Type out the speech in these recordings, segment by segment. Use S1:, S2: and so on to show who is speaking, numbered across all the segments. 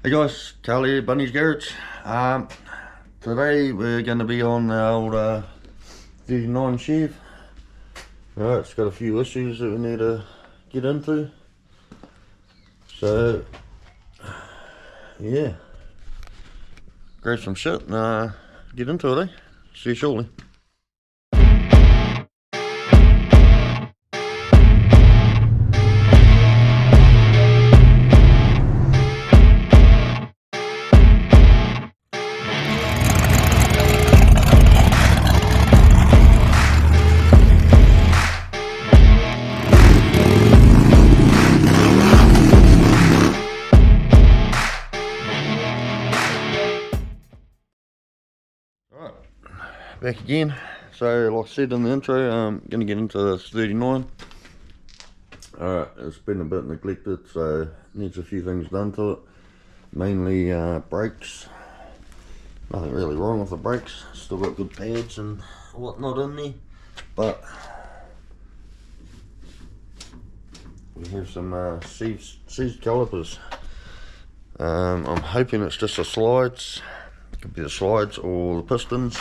S1: Hey guys, Carly here, Bunny's Garage. Today we're going to be on the old 39 chev. Right, it's got a few issues that we need to get into. So, yeah, grab some shit and get into it, eh? See you shortly. Right, back again. So like I said in the intro, I'm going to get into this 39. Alright, it's been a bit neglected, so needs a few things done to it. Mainly brakes. Nothing really wrong with the brakes, still got good pads and whatnot in there, but we have some seized calipers. I'm hoping it's just the slides. It could be the slides or the pistons.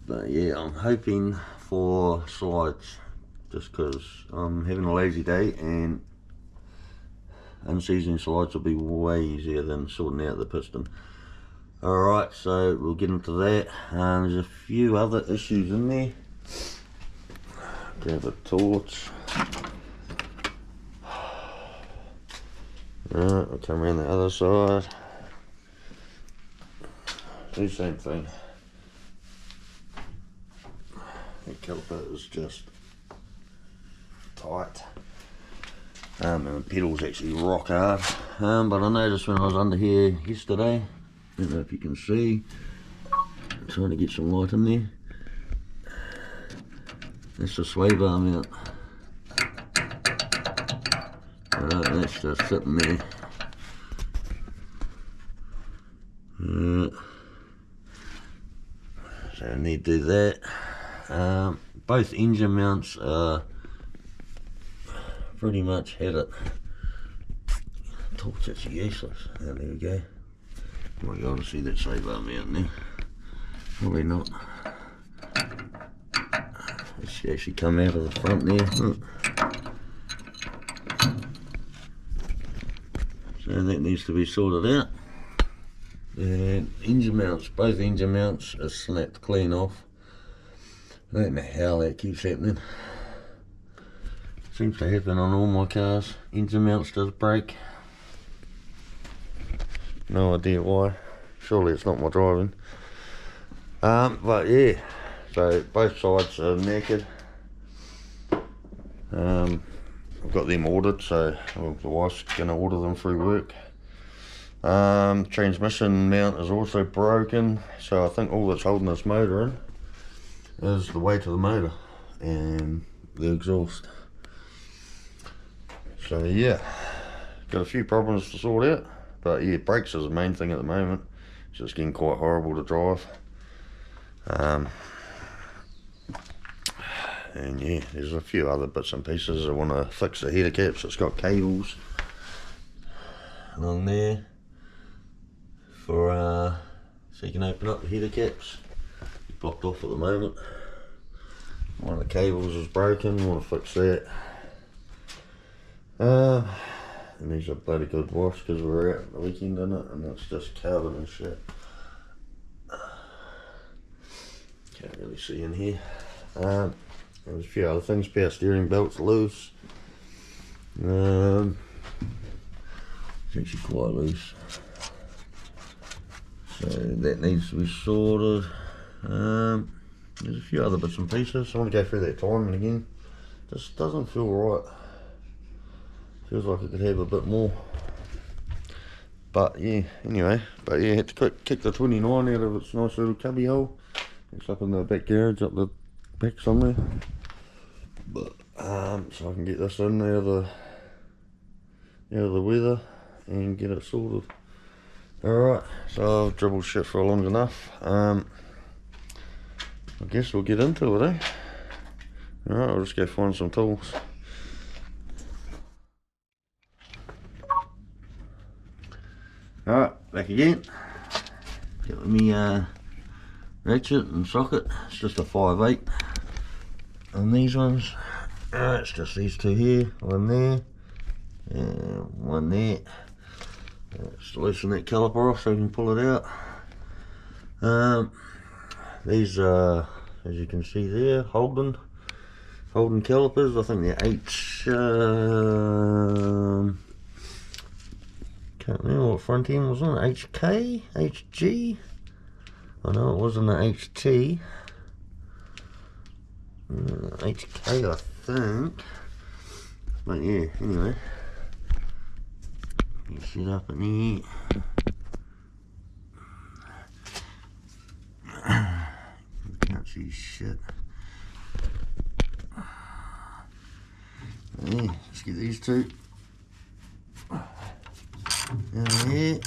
S1: But yeah, I'm hoping for slides, just because I'm having a lazy day and unseizing slides will be way easier than sorting out the piston. Alright, so we'll get into that. There's a few other issues in there. Grab a torch. Alright, I'll come around the other side. Do the same thing. The caliper is just tight. And the pedals actually rock hard. But I noticed when I was under here yesterday, I don't know if you can see, I'm trying to get some light in there. That's the sway bar mount. That's just sitting there. So I need to do that. Both engine mounts are pretty much had it. Torch, it's useless. Oh, there we go. Oh my god, I see that sway bar mount there. Probably not. It should actually come out of the front there. So that needs to be sorted out. And engine mounts, both engine mounts are snapped clean off. I don't know how that keeps happening. Seems to happen on all my cars. Engine mounts does break. No idea why. Surely it's not my driving. But yeah, so both sides are naked. I've got them ordered, so the wife's going to order them through work. Transmission mount is also broken, so I think all that's holding this motor in is the weight of the motor and the exhaust. So yeah, got a few problems to sort out, but yeah, brakes is the main thing at the moment. It's just getting quite horrible to drive. And yeah, there's a few other bits and pieces. I want to fix the heater caps. It's got cables along there for so you can open up the heater caps. It's blocked off at the moment. One of the cables is broken. I want to fix that. And these are bloody good wash because we were out the weekend in it, and it's just covered and shit. Can't really see in here. There's a few other things. Power steering belt's loose. It's actually quite loose, so that needs to be sorted. There's a few other bits and pieces. I want to go through that timing again. Just doesn't feel right. Feels like it could have a bit more. But yeah, anyway. But yeah, had to kick the 29 out of its nice little cubby hole. It's up in the back garage, up the back somewhere. But so I can get this in out of the weather and get it sorted. Alright, so I've dribbled shit for long enough. I guess we'll get into it, eh? Alright, I'll just go find some tools. Alright, back again. Get me ratchet and socket. It's just a 5/8 on these ones. Alright, it's just these two here, one there, and one there. Just loosen that caliper off so we can pull it out. These are, as you can see there, Holden calipers. I think they're can't remember what front end was on, HK, HG. I know it wasn't the HT. HK, I think. But yeah, anyway. You sit up in here. You can't see shit. Yeah, let's get these two down here.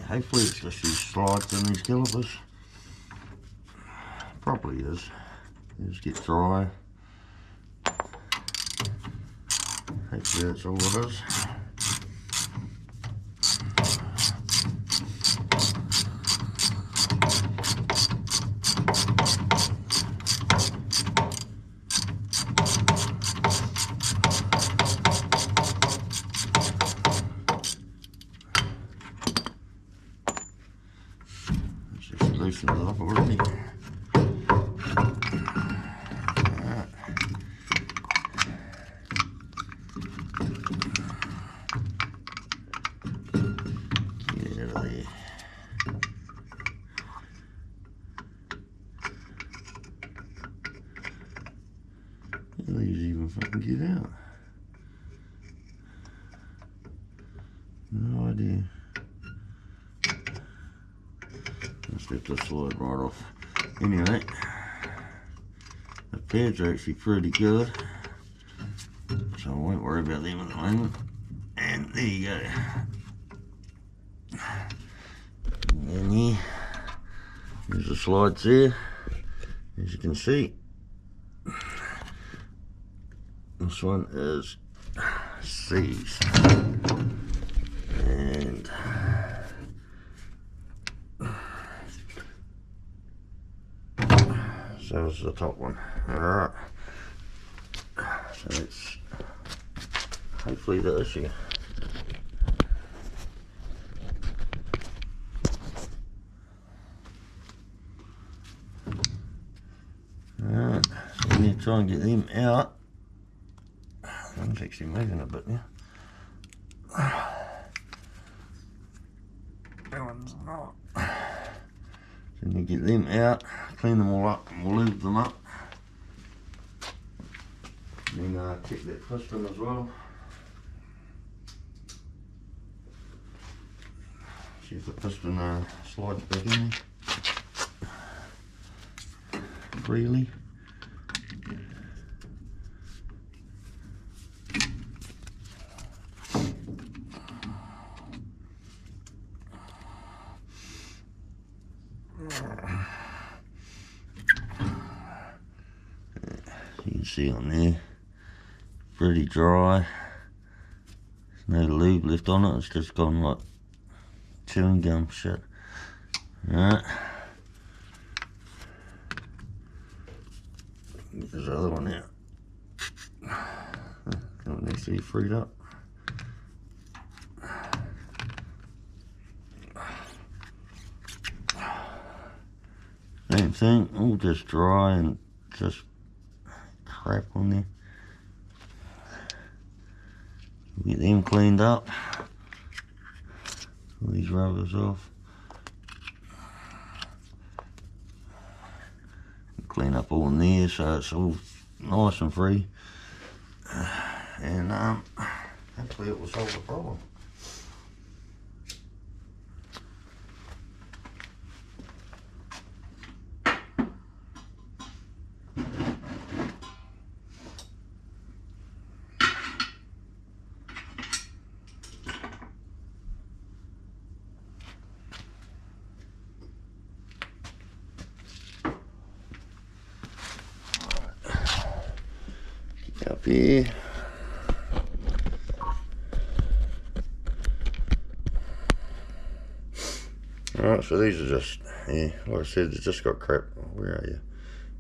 S1: Hopefully it's just these slides in these calipers. Probably is. They just get dry. Hopefully that's all it is. Just loosen it up already. These even fucking get out. No idea. Let's get this slide right off. Anyway, the pads are actually pretty good, so I won't worry about them at the moment. And there you go. And then here, there's the slides there, as you can see. This one is seized, and so is the top one. Alright, so it's hopefully the issue. Alright, so we need to try and get them out. I'm actually moving a bit now. That one's not. So we get them out, clean them all up, and we'll lube them up. Then check that piston as well. See if the piston slides back in there freely. You can see on there, pretty dry. There's no lube left on it, it's just gone like chewing gum shit. Alright. Get this other one out. That one needs to be freed up. Same thing, all just dry and just crap on there. Get them cleaned up. All these rubbers off. Clean up all in there so it's all nice and free. And hopefully it will solve the problem. up here. Alright, so these are just, yeah, like I said, it's just got crap. Where are you?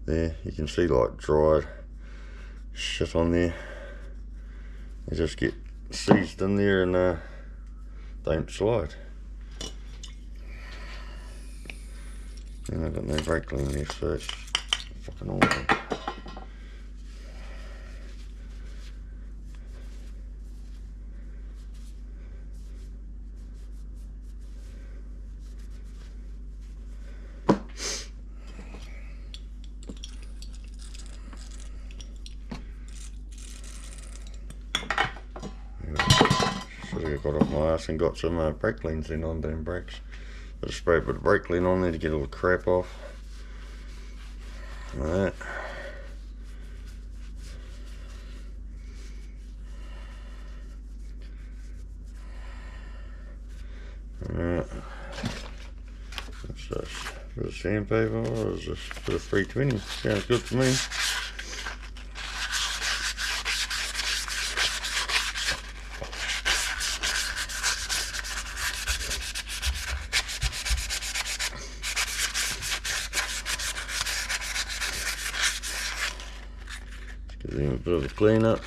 S1: There, you can see like dried shit on there. They just get seized in there and don't slide. And I've got no brake clean there, so it's fucking awful. Should have got off my ass and got some brake cleans in on them brakes. I just sprayed a bit of brake clean on there to get all the crap off. Like that. Alright. What's this? A bit of sandpaper or is this a bit of 320? Sounds good to me. Give them a bit of a clean up,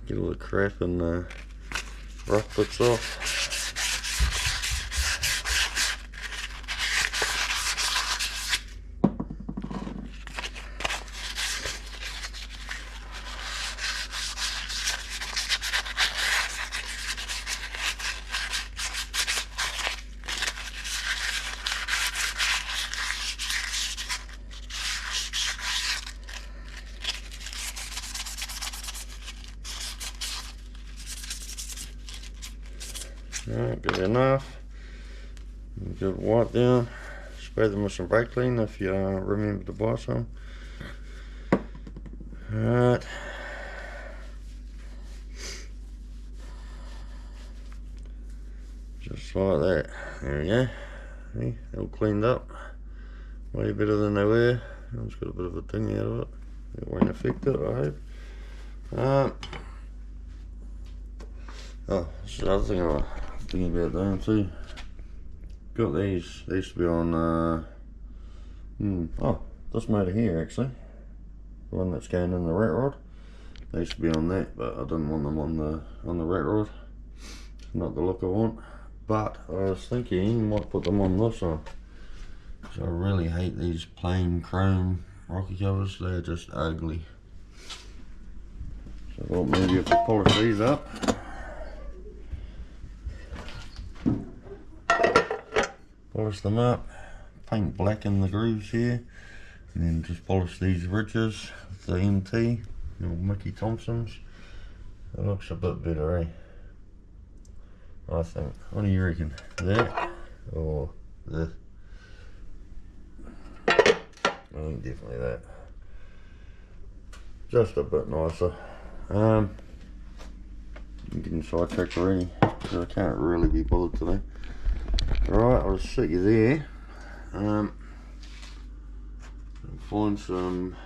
S1: get all the crap and rough bits off. Alright, good enough. Good wipe down. Spray them with some brake clean if you remember to buy some. Alright. Just like that. There we go. See, all cleaned up. Way better than they were. It's got a bit of a thing out of it. It won't affect it, I hope. Oh, that's the other thing I was thinking about doing too. Got these. They used to be on oh, this motor here actually. The one that's going in the rat rod. They used to be on that, but I didn't want them on the rat rod. It's not the look I want. But I was thinking you might put them on this one. Because I really hate these plain chrome rocker covers. They're just ugly. So I thought maybe if I polish these up. Polish them up, paint black in the grooves here, and then just polish these ridges with the MT, little Mickey Thompsons. It looks a bit better, eh? I think. What do you reckon? That or this? I think definitely that. Just a bit nicer. I'm getting sidetracked already, so I can't really be bothered today. Right, I'll just sit you there. Find some.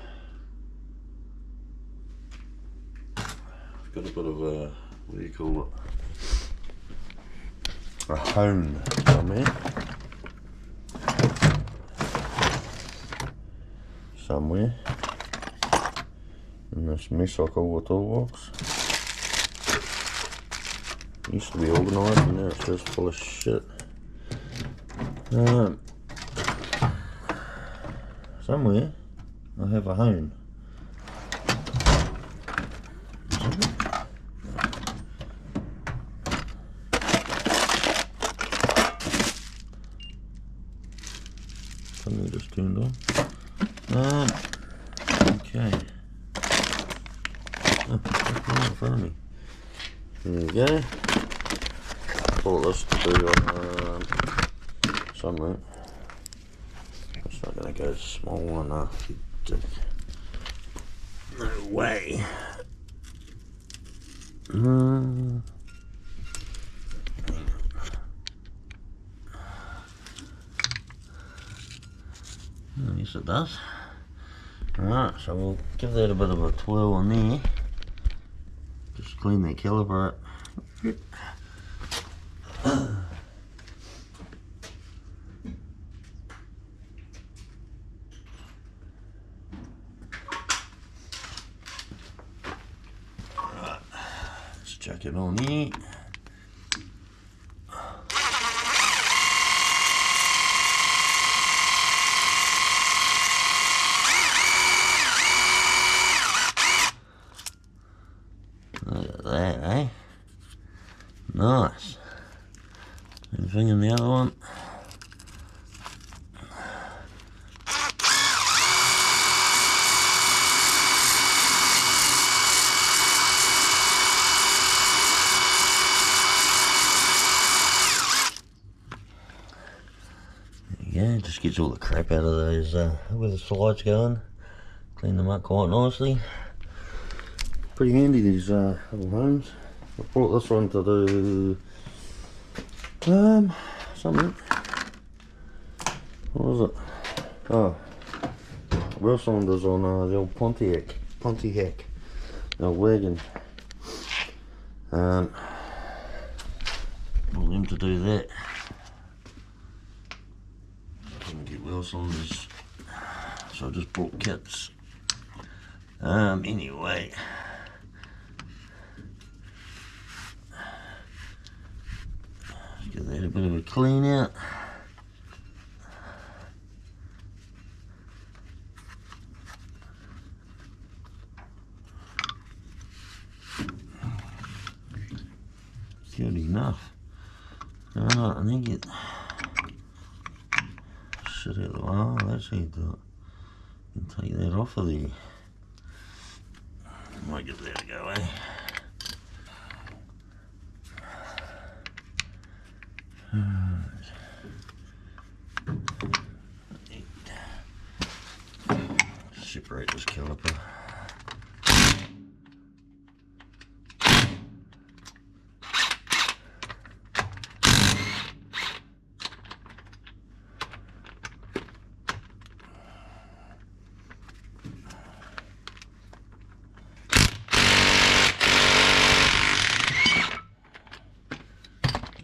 S1: I've got a bit of a, what do you call it? A hone somewhere. In this mess I call the toolbox. It used to be organised and now it's just full of shit. Somewhere I have a hone. Something just turned on. Okay. Oh, it's right in front of me. There we go. Thought this to be on somewhere. It's not gonna go small enough, you dick. No way. Yes it does. Alright, so we'll give that a bit of a twirl in there. Just clean that caliper up. Right, let's chuck it on here. Look at that, eh? Nice. Anything in the other one? There you go, just gets all the crap out of those where the slides going. Clean them up quite nicely. Pretty handy, these little homes. I brought this one to do something. What was it? Oh, wheel cylinders on the old Pontiac, the old wagon. Want them to do that. I couldn't get wheel cylinders, so I just bought kits. Anyway. Give that a bit of a clean out. Good enough. Alright, and then get shit out of the way. Oh, that's how you do it. You can take that off of there. Might give that a go, eh? Separate this caliper.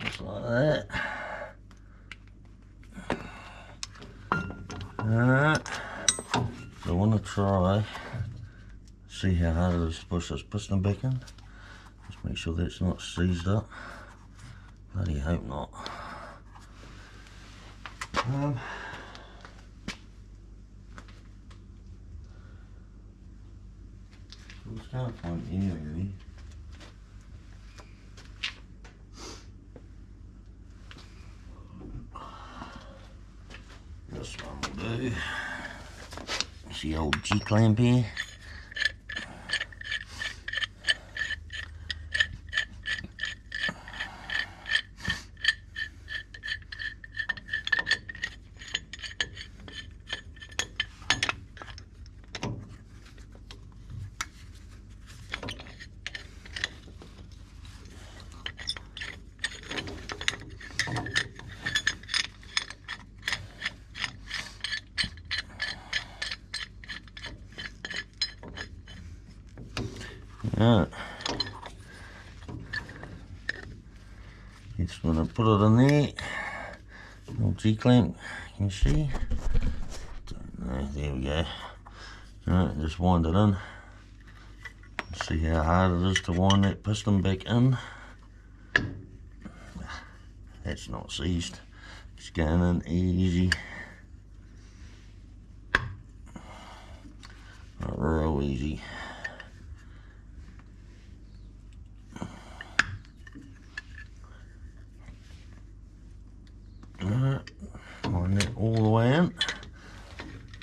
S1: Just like that. Alright, I want to try, see how hard it is to push this piston back in. Just make sure that's not seized up. Bloody hope not. I just can't find anything really. This one will do. It's the old G-clamp here. Alright, just want to put it in there, little G-clamp, can you see? Don't know, there we go. Alright, just wind it in, see how hard it is to wind that piston back in. That's not seized, it's going in easy. Real easy. Alright, wind that all the way in.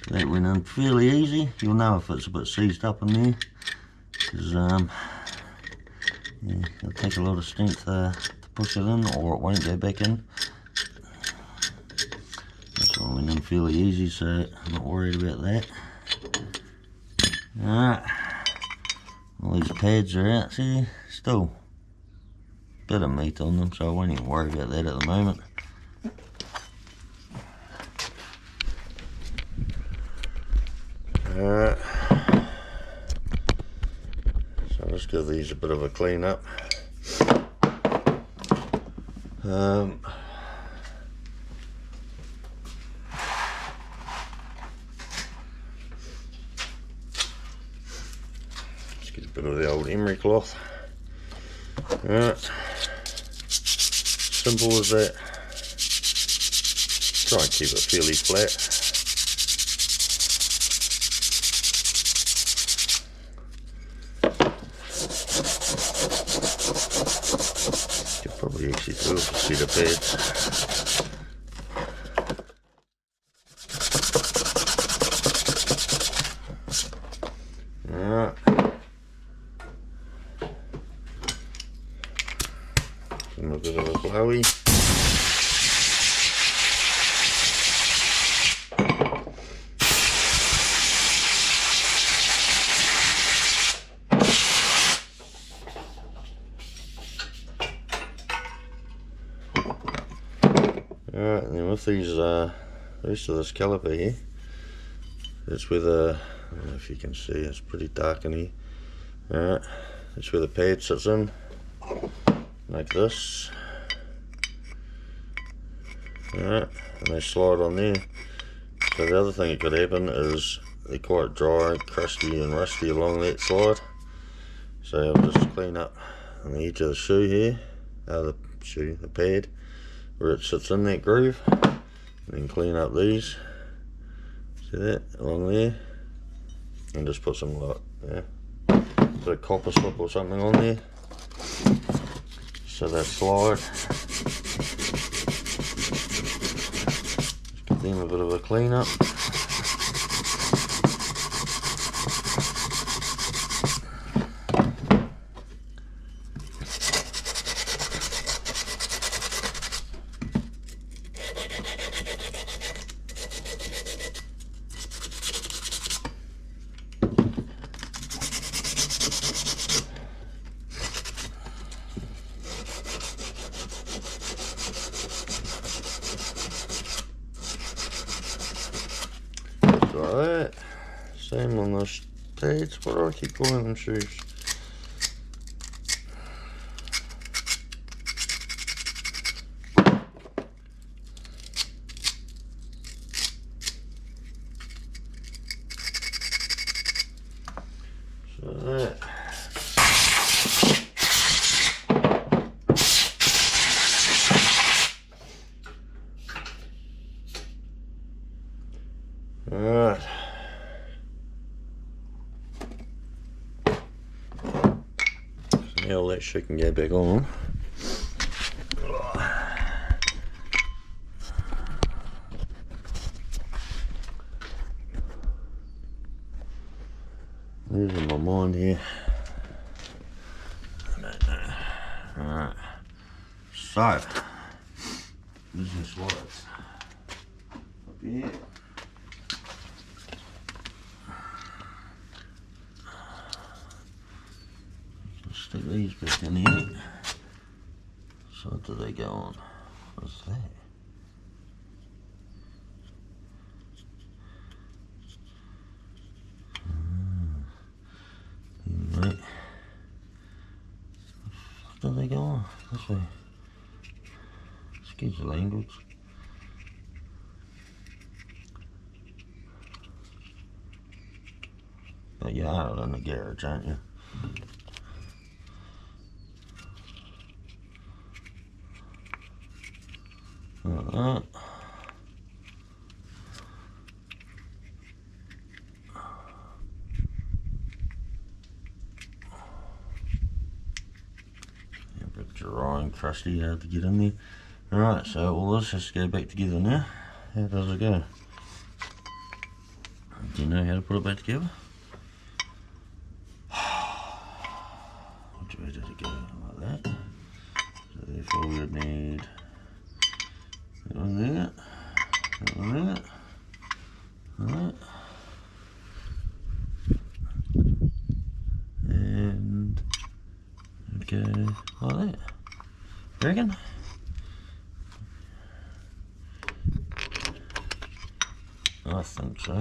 S1: That went in fairly easy. You'll know if it's a bit seized up in there, because yeah, it'll take a lot of strength to push it in, or it won't go back in. This one went in fairly easy, so I'm not worried about that. Alright, all these pads are out, see, still a bit of meat on them, so I won't even worry about that at the moment. Alright, so just give these a bit of a clean up. Just get a bit of the old emery cloth. Alright, simple as that. Try and keep it fairly flat. Could probably actually do with a set of pads. Alright. Give them a bit of a blowy. Alright, and then with these, the rest of this caliper here, that's where the, I don't know if you can see, it's pretty dark in here. Alright, that's where the pad sits in, like this. Alright, and they slide on there. So the other thing that could happen is they're quite dry, crusty and rusty along that side. So I'll just clean up on the edge of the shoe here, the pad, where it sits in that groove, and then clean up these, see that, along there, and just put some like, bit of copper slip or something on there, so they slide. Just give them a bit of a clean up. Like that. Same on those pads. What do I keep calling them shoes? So that. Alright. So now all that shit can go back on. Losing my mind here. I don't know. Alright. So, using slides. Up here. Stick these back in here. So what do they go on? What's that? Right. What do they go on? This way. Excuse the language. But you are out in the garage, aren't you? Alright. A bit dry and crusty, hard to get in there. Alright, so all this has to go back together now. How does it go? Do you know how to put it back together? Which way did it go? Like that. So therefore we would need that one there, that one there, that, and it would go like that. You reckon? I think so.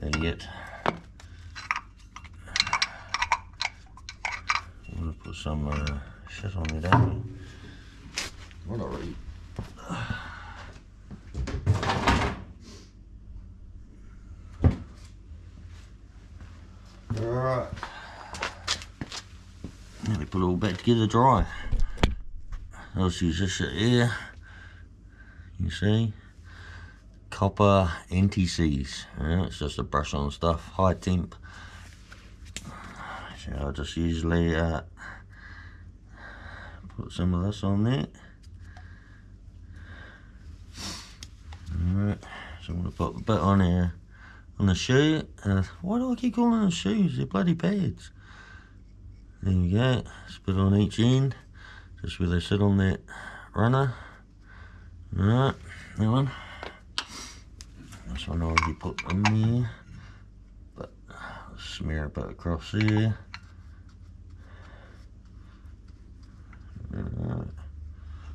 S1: idiot. I'm gonna put some shit on it, don't you? What are we? Alright. Now we put it all back together dry. I'll just use this shit here. You see? Copper anti-seize. It's just a brush on stuff, high temp. So I'll just usually put some of this on there. Alright, so I'm going to put a bit on here on the shoe. Why do I keep calling them shoes? They're bloody pads. There we go. Just put it on each end, just where they sit on that runner. Alright, that one. This one I already put in there, but I'll smear a bit across there.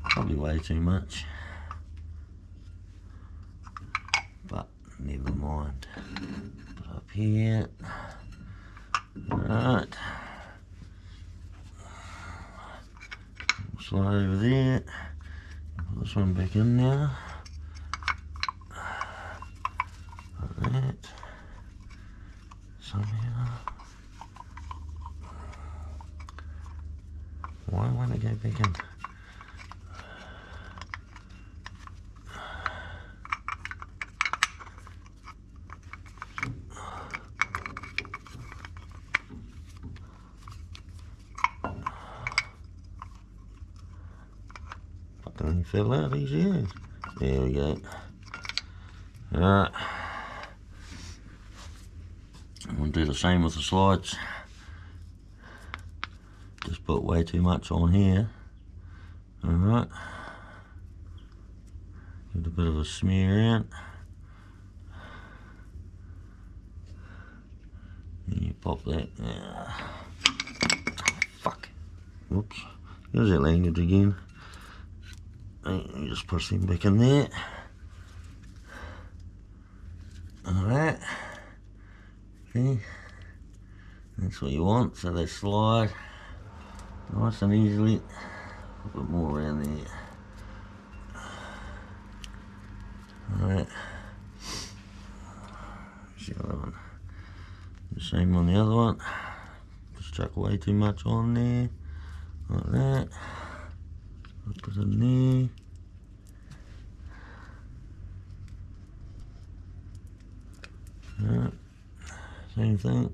S1: Probably way too much, but never mind. Put up here. Alright. Slide over there. Put this one back in now. Like that. Some here. Why won't it go back in? Fucking fell out these ears. There we go. Alright. I'm going to do the same with the slides. Just put way too much on here. Alright. Give it a bit of a smear out. And you pop that. Fuck. Whoops. There's that language again. And you just push them back in there. Alright. Okay. That's what you want, so they slide nice and easily. A bit more around there. Alright. Here's the other one. The same on the other one. Just chuck way too much on there. Like that. Put it in there. Alright. Same thing.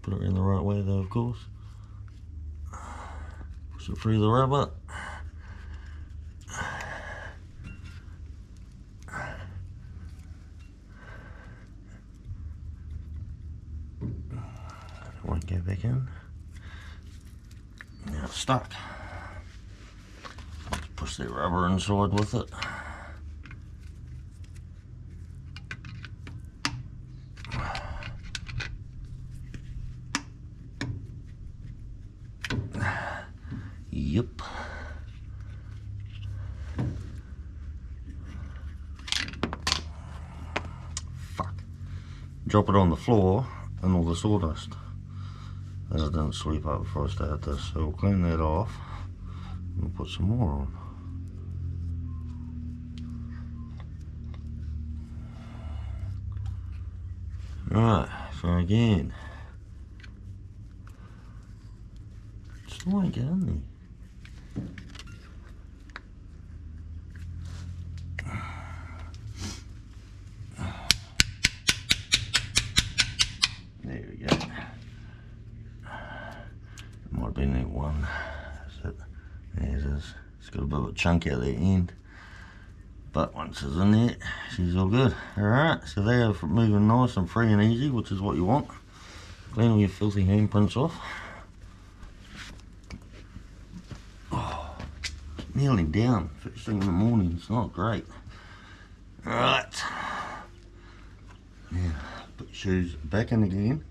S1: Put it in the right way though, of course. Push it through the rubber. It won't go back in. Now it's stuck. Let's push the rubber inside with it. Yep. Fuck. Drop it on the floor and all the sawdust. That it didn't sweep up before I started this. So we'll clean that off and we'll put some more on. Right, so again. Still won't get in there. There we go. Might have been that one. That's it. There it is. It's got a bit of a chunk out the end. But once it's in there, she's all good. Alright, so they are moving nice and free and easy, which is what you want. Clean all your filthy handprints off. Oh, it's nearly down. First thing in the morning, it's not great. Alright. Now, put your shoes back in again.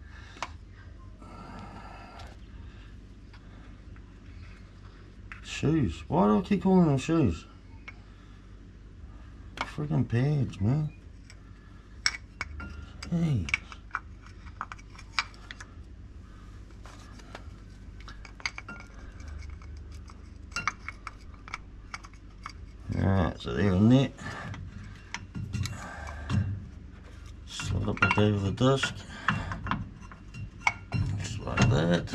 S1: Shoes. Why do I keep calling them shoes? Friggin' pads, man. Hey. So there and there. Slide it back over the disc. Just like that.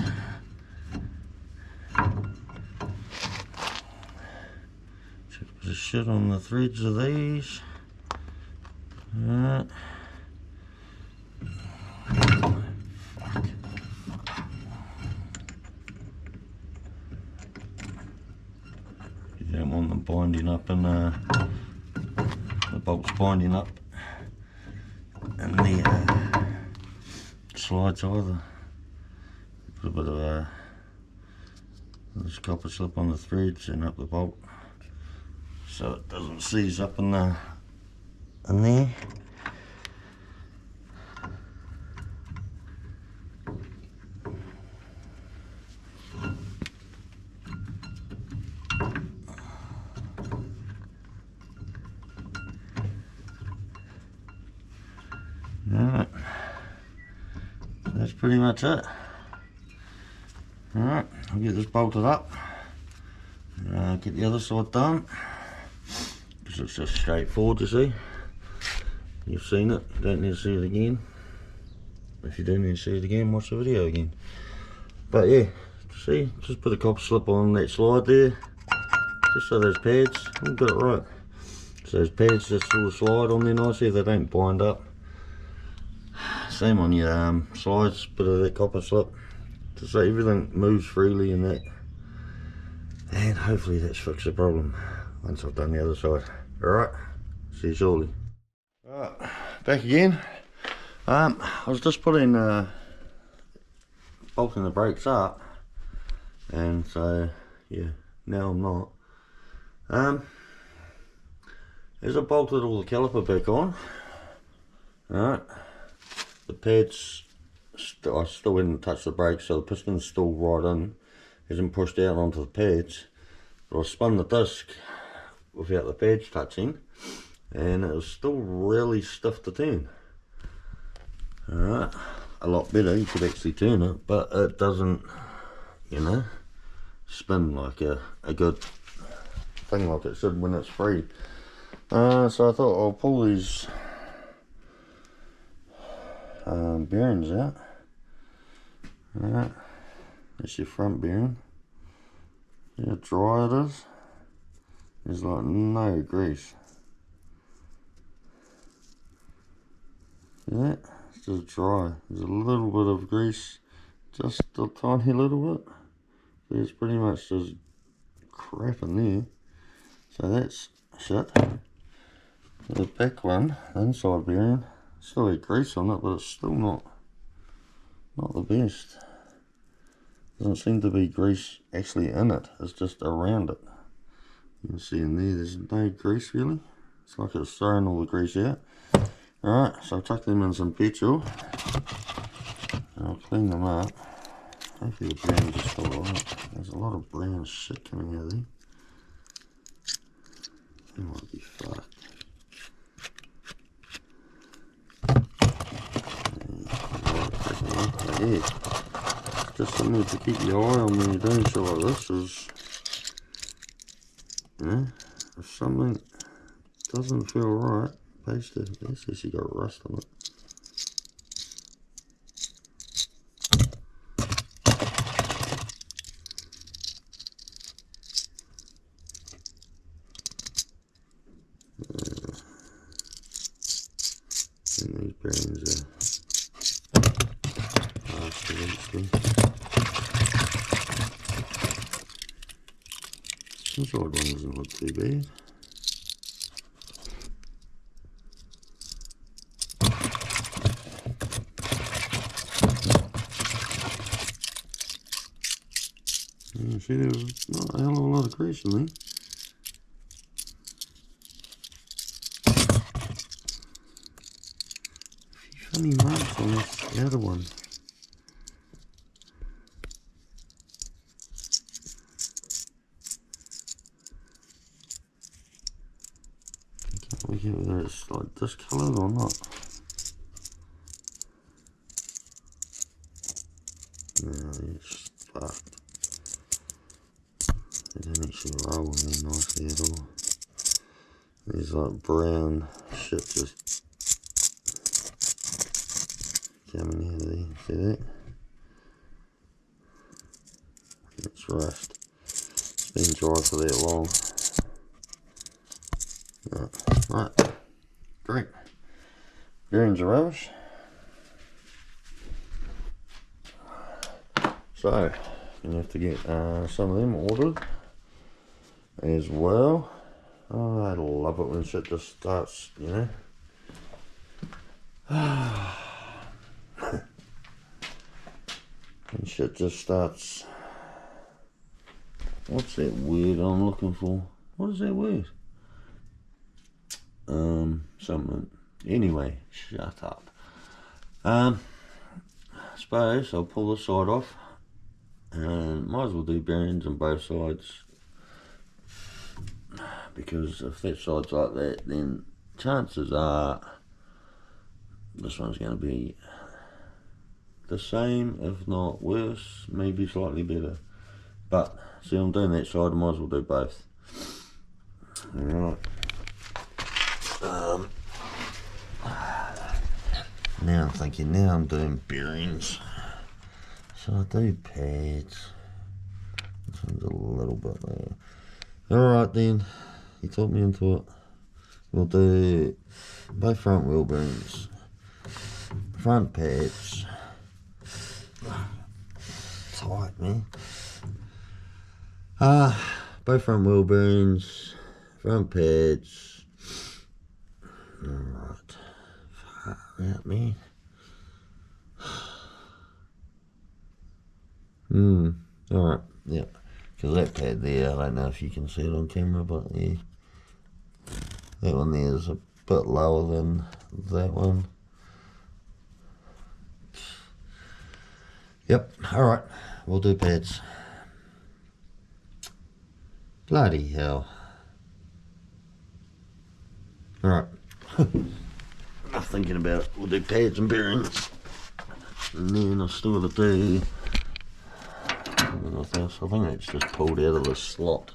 S1: Check a bit of shit on the threads of these. Alright. You don't want them binding up and the bolts binding up and the slides either. Put a bit of this copper slip on the threads and up the bolt so it doesn't seize up in there. Alright, that's pretty much it. Alright, I'll get this bolted up, get the other side done, because it's just straightforward to see. You've seen it, you don't need to see it again. If you do need to see it again, watch the video again. But yeah, see, just put a copper slip on that slide there, just so those pads, I've got it right. So those pads just sort of slide on there nicely, they don't bind up. Same on your slides, bit of that copper slip, just so everything moves freely in that. And hopefully that's fixed the problem once I've done the other side. Alright, see you shortly. Alright, back again. I was just putting bolting the brakes up, and so yeah, now I'm not. As I bolted all the caliper back on, alright, the pads, I still didn't touch the brakes, so the piston's still right in, hasn't pushed out onto the pads, but I spun the disc without the pads touching, and it was still really stiff to turn. Alright, a lot better, you could actually turn it, but it doesn't, you know, spin like a good thing like it should when it's free. So I thought I'll pull these bearings out. Alright, that's your front bearing. See how dry it is? There's like no grease. See that? It's just dry. There's a little bit of grease, just a tiny little bit. There's pretty much just crap in there. So that's shit. The back one, the inside bearing, still had grease on it, but it's still not the best. Doesn't seem to be grease actually in it, it's just around it. You can see in there, there's no grease really. It's like it's throwing all the grease out. Alright, so I'll chuck them in some petrol and I'll clean them up. Hopefully the bearings are still alright. There's a lot of brown shit coming out of there. It might be fucked. Yeah, just something to keep your eye on when you're doing shit like this is, you know, if something doesn't feel right, paste it. This actually got rust on it. And these bearings are absolutely. Inside one doesn't look too bad. Yeah, see, there's not a hell of a lot of grease in there. Funny marks on this other one. Can't work out whether it's like discoloured or not. No, it's fucked. It don't actually roll in there nicely at all. There's like brown shit just coming out of there. See that? It's rust. It's been dry for that long. Right. Great. Bearings are rubbish. So, gonna have to get some of them ordered as well. Oh, I love it when shit just starts, you know. When shit just starts. What's that word I'm looking for? What is that word? Something. Anyway, shut up. I suppose I'll pull this side off. And might as well do bearings on both sides, because if that side's like that, then chances are this one's going to be the same, if not worse, maybe slightly better. But see, I'm doing that side, I might as well do both. Alright. Now I'm thinking, now I'm doing bearings. So I do pads. This one's a little bit there. Alright then, you talked me into it. We'll do both front wheel bearings, front pads. Tight, man. Both front wheel bearings, front pads. Alright. Far out, man. Alright, yeah. Because that pad there, I don't know if you can see it on camera, but yeah. That one there is a bit lower than that one. Yep, alright. We'll do pads. Bloody hell. Alright. Enough thinking about it. We'll do pads and bearings. And then I'll still have to do with this. I think it's just pulled out of the slot.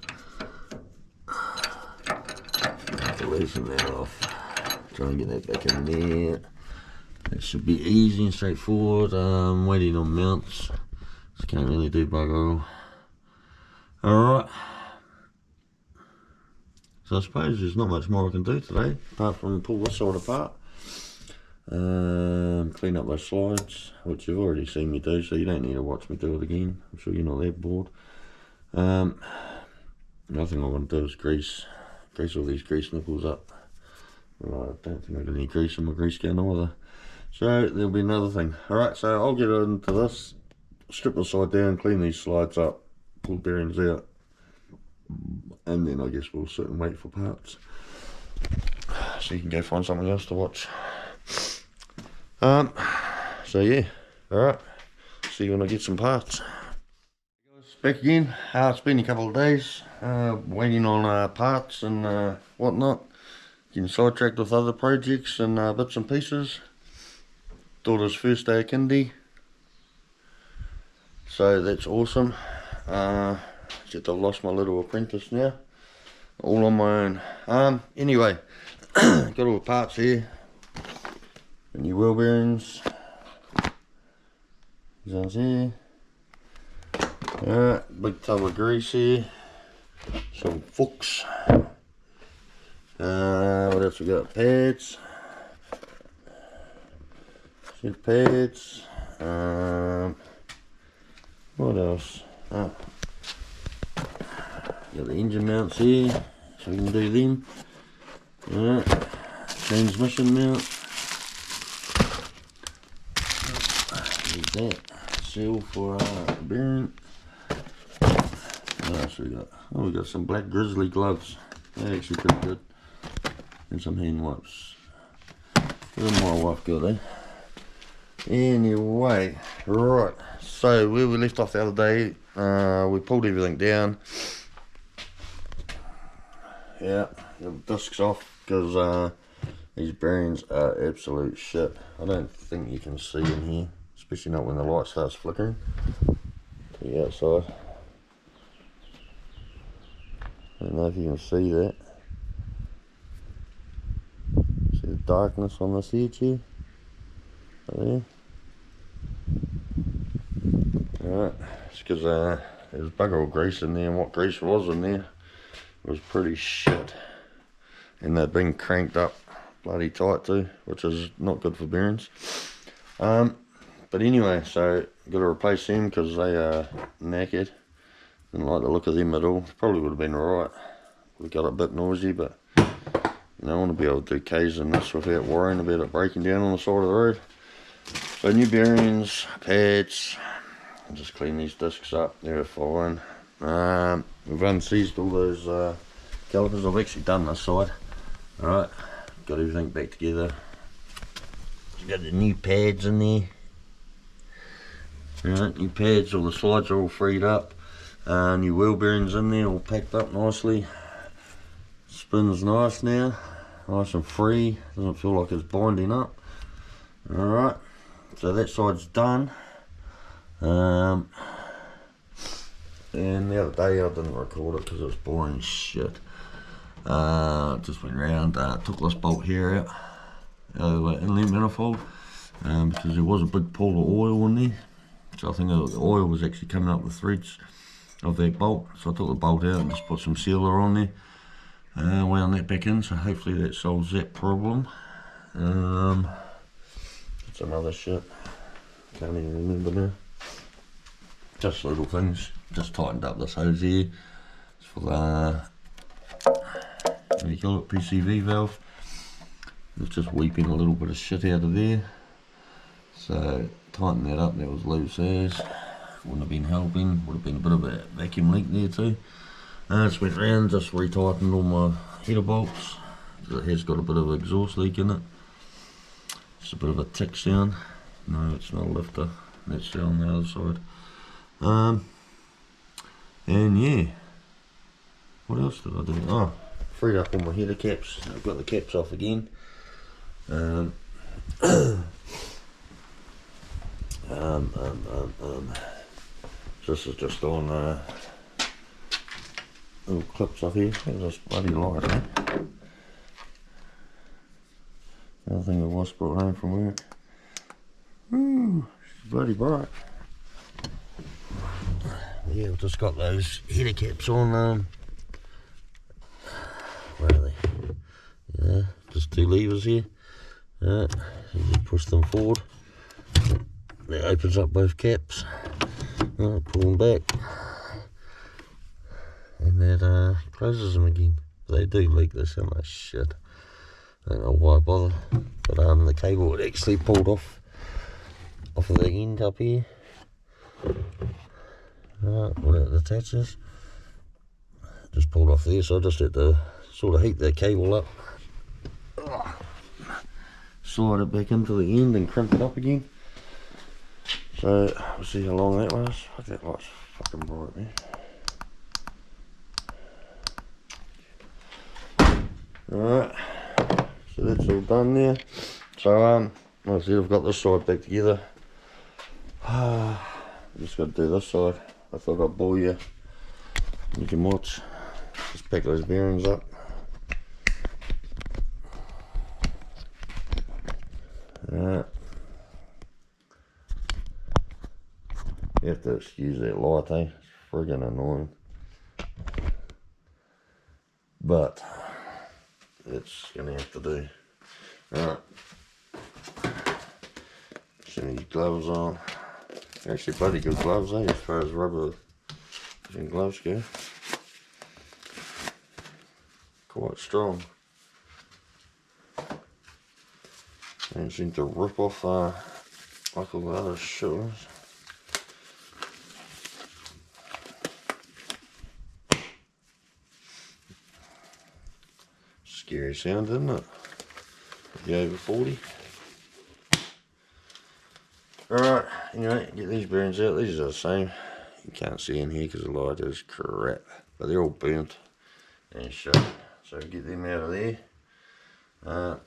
S1: Have to loosen that off. Try and get that back in there. That should be easy and straightforward. I'm waiting on mounts. Just can't really do bugger all. Alright. So I suppose there's not much more I can do today, apart from pull this side apart. Clean up those slides, which you've already seen me do, so you don't need to watch me do it again. I'm sure you're not that bored. Another thing I'm going to do is grease all these grease nipples up. Well, I don't think I've got any grease in my grease gun either. So there'll be another thing. Alright, so I'll get into this, strip the side down, clean these slides up, pull bearings out, and then I guess we'll sit and wait for parts. So you can go find something else to watch. So yeah, alright, see you when I get some parts. Back again. It's been a couple of days, waiting on parts and whatnot, getting sidetracked with other projects and bits and pieces. Daughter's first day of kindy, so that's awesome. Except I've lost my little apprentice now, all on my own. Anyway, got all the parts here. New wheel bearings. These ones here. Alright, big tub of grease here. Some forks. What else we got? Pads. Set pads. What else? Got the engine mounts here, so we can do them. Alright, transmission mount. Need that. Seal for bearing. What else we got? Oh, we got some black grizzly gloves. They're actually pretty good. And some hand wipes. What did my wife got, eh? Anyway, right. So where we left off the other day, we pulled everything down. Yeah, the disc's off because these bearings are absolute shit. I don't think you can see in here, especially not when the light starts flickering to the outside. I don't know if you can see that. darkness on this edge here. There. Alright, it's because there's bugger all grease in there, and what grease was in there was pretty shit. And they've been cranked up bloody tight too, which is not good for bearings. But anyway, so got to replace them because they are knackered. Didn't like the look of them at all. Probably would have been alright. We got a bit noisy, but you know, I want to be able to do K's in this without worrying about it breaking down on the side of the road. So new bearings, pads. I'll just clean these discs up. They're fine. We've unseized all those calipers. I've actually done this side. Alright, got everything back together. Got the new pads in there. Alright, new pads, all the slides are all freed up. New wheel bearings in there, all packed up nicely. Spins nice now, nice and free, doesn't feel like it's binding up. Alright, so that side's done. And the other day I didn't record it because it was boring as shit. Just went round, took this bolt here out of the inlet manifold because there was a big pool of oil in there. So I think the oil was actually coming up the threads of that bolt. So I took the bolt out and just put some sealer on there. Wound that back in, so hopefully that solves that problem. Some other shit, can't even remember now. Just little things, just tightened up this hose here. It's for the, what do you call it, PCV valve. It's just weeping a little bit of shit out of there. So tighten that up, that was loose as. Wouldn't have been helping, would have been a bit of a vacuum leak there too. Just went round, just retightened all my header bolts. It has got a bit of exhaust leak in it. Just a bit of a tick sound. No, it's not a lifter. That's on the other side. And yeah. What else did I do? Oh, freed up all my header caps. I've got the caps off again. This is just on little clips off here. There's this bloody light, eh? Another thing the wife brought home from work. Ooh, she's bloody bright. Yeah, we've just got those header caps on. Where are they? Yeah, just two levers here. You just push them forward. That opens up both caps. Pull them back. And that closes them again. They do leak, they sound like shit. I don't know why I bother. But the cable would actually pulled off of the end up here. Where it attaches. Just pulled off there, so I just had to sort of heat the cable up. Slide it back into the end and crimp it up again. So we'll see how long that lasts. Fuck, that light's fucking bright, man. Alright, so that's all done there. So like I said, I've got this side back together. Just got to do this side. I thought I'd bore you. You can watch. Just pack those bearings up. Alright. You have to excuse that light, eh? It's friggin' annoying. But it's gonna have to do. Alright. Some of these gloves on. They're actually bloody good gloves, eh? As far as rubber and gloves go. Quite strong. They don't seem to rip off like all the other shoes. Scary sound, isn't it? You over 40. Alright, anyway, get these bearings out. These are the same. You can't see in here because the light is crap. But they're all burnt and shit. So get them out of there. Let's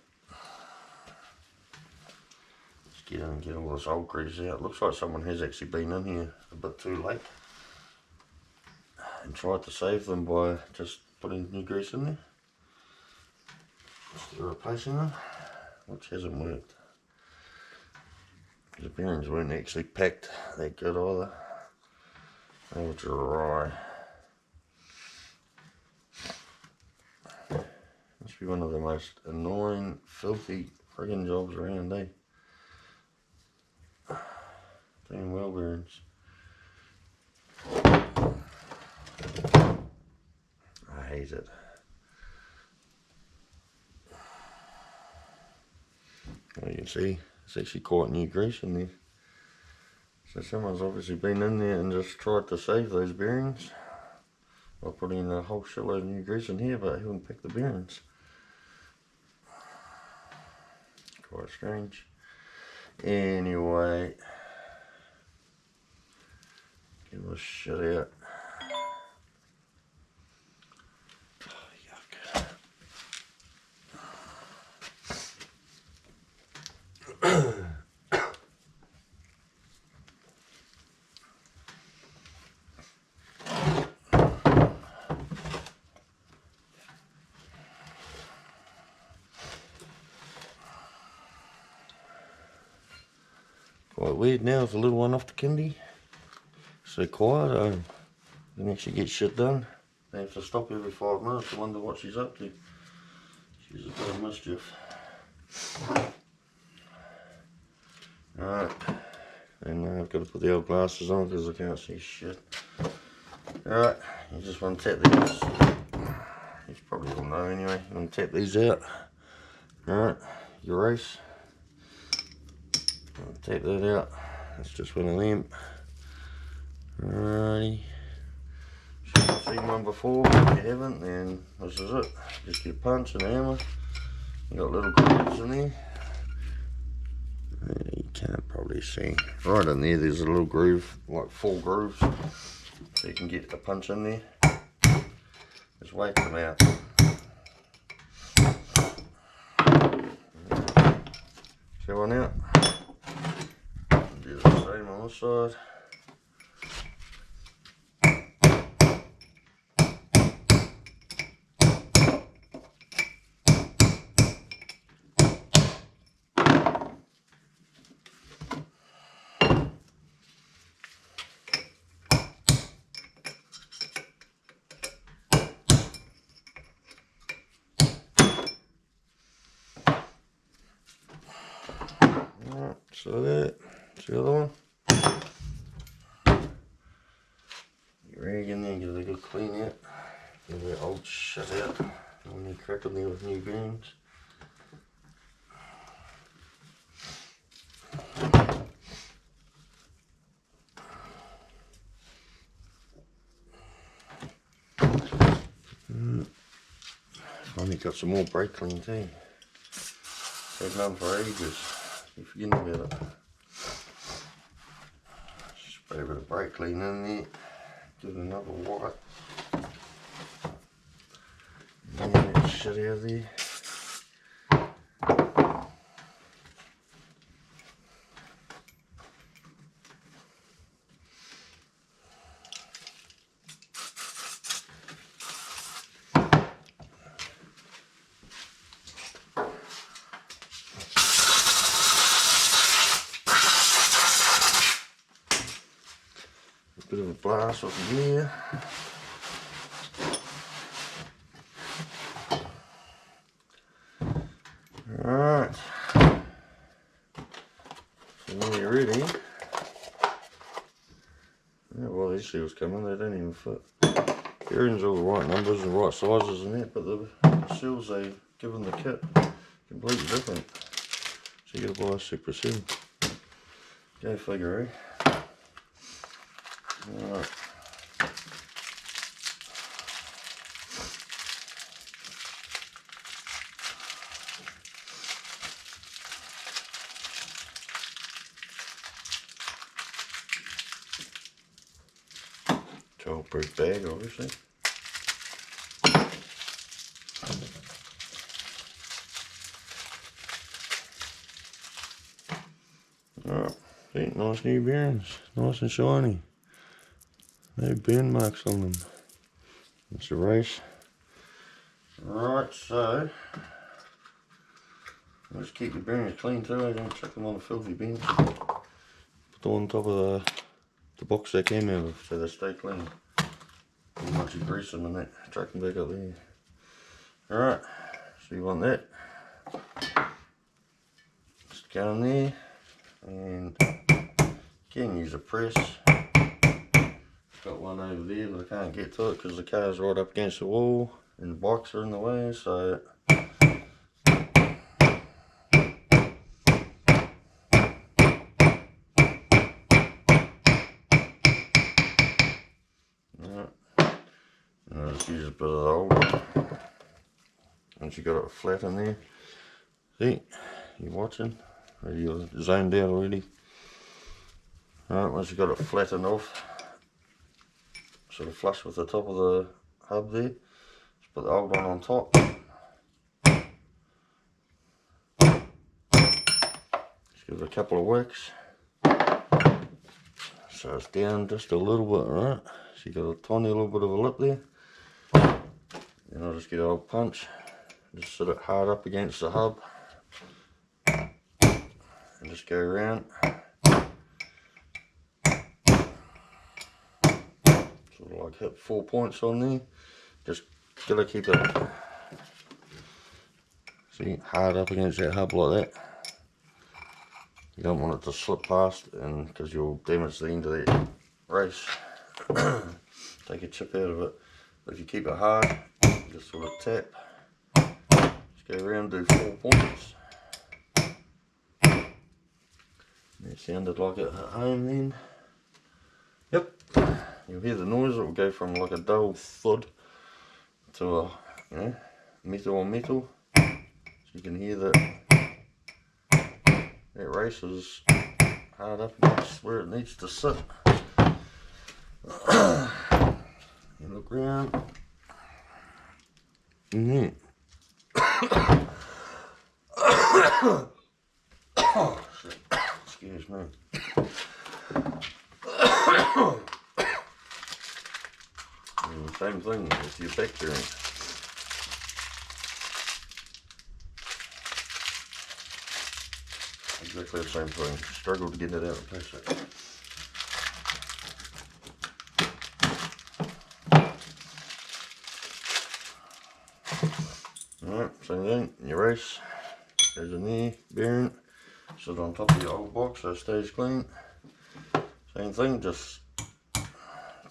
S1: get in and get all this old grease out. Looks like someone has actually been in here a bit too late and tried to save them by just putting new grease in there. Still replacing them. which hasn't worked. The bearings weren't actually packed that good either. They were dry. Must be one of the most annoying, filthy friggin' jobs around, eh? Damn wheel bearings. I hate it. Well, you can see, it's actually quite new grease in there. So someone's obviously been in there and just tried to save those bearings by putting a whole shitload of new grease in here, but haven't picked the bearings. Quite strange. Anyway, get this shit out. Oh, yuck. Quite weird now with the little one off the kindy. So quiet, I can actually get shit done. I have to stop every 5 minutes to wonder what she's up to. She's a bit of mischief. Alright, and I've got to put the old glasses on because I can't see shit. Alright, you just want to tap these. You probably all know anyway. You want to tap these out. Alright, erase. Take that out. That's just one of them. Alrighty. Should have seen one before, but if you haven't, then this is it. Just get a punch and a hammer. You got little grooves in there. You can't probably see. Right in there, there's a little groove, like 4 grooves. So you can get a punch in there. Just wait them out. See one out? Do the same on this side. Alright, so that. See the other one? Your rag in there, give it a good clean out. Get that old shit out. Don't need crack in there with new bearings. Finally got some more brake clean too. Had none for ages. Keep forgetting about it. Spray a bit of brake clean in there. Give it another wipe. Get that shit out of there. Bit of a blast off of here. Alright. So when you're ready, yeah, well, these seals come in, they don't even fit. Bearings all the right numbers and right sizes and that, but the seals they've given the kit completely different. So you gotta buy a separate seal. Go figure, eh? Alright. Childproof bag, obviously. Alright, see, nice new bearings, nice and shiny. No burn marks on them. Let's erase. Right, so Just keep your bearings clean too, I don't chuck them on the filthy bins. Put them on top of the box they came out of so they stay clean. Too much grease them and that, chuck them back up there. Alright, so you want that. Just go in there and again use a press. Got one over there but I can't get to it because the car's right up against the wall and the bikes are in the way, so I'll just use a bit of the old one. Once you got it flat in there, see, you're watching, or you're zoned out already. Alright, once you got it flattened off, sort of flush with the top of the hub there, just put the old one on top. Just give it a couple of whacks, so it's down just a little bit, right? So you got a tiny little bit of a lip there. Then I'll just get an old punch, just sit it hard up against the hub, and just go around. Sort of like hit 4 points on there. Just gotta keep it, see, hard up against that hub like that. You don't want it to slip past, and because you'll damage the end of that race. Take a chip out of it. But if you keep it hard, just sort of tap, just go around, do 4 points. It sounded like it at home then. Yep, you'll hear the noise. It will go from like a dull thud to a, you know, metal on metal. So you can hear that that race is hard up against where it needs to sit. You look around. Oh, shit. Excuse me. Same thing with your back bearing. Exactly the same thing. Struggle to get it out of plastic. Alright, same thing, your race goes in there, bearing, sit on top of your old box so it stays clean. Same thing, just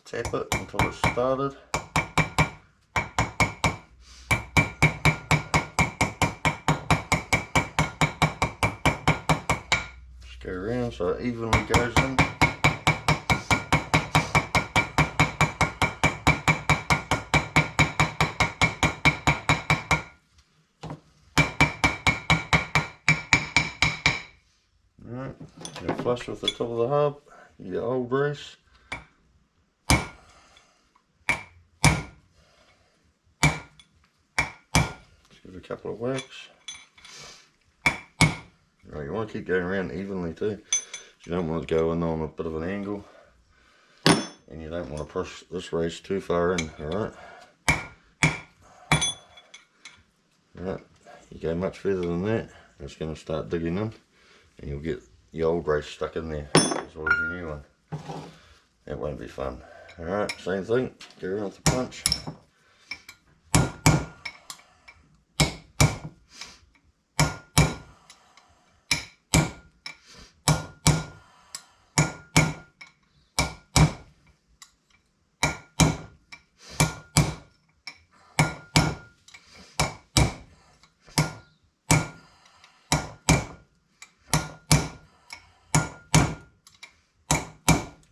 S1: tap it until it's started. Just go around so it evenly goes in. Alright, you're flush with the top of the hub, your old race. Just give it a couple of whacks. Right, you want to keep going around evenly too. You don't want to go in on a bit of an angle, and you don't want to push this race too far in, alright? Alright, you go much further than that, it's going to start digging in, and you'll get your old race stuck in there as well as your new one. That won't be fun. Alright, same thing, go around with the punch.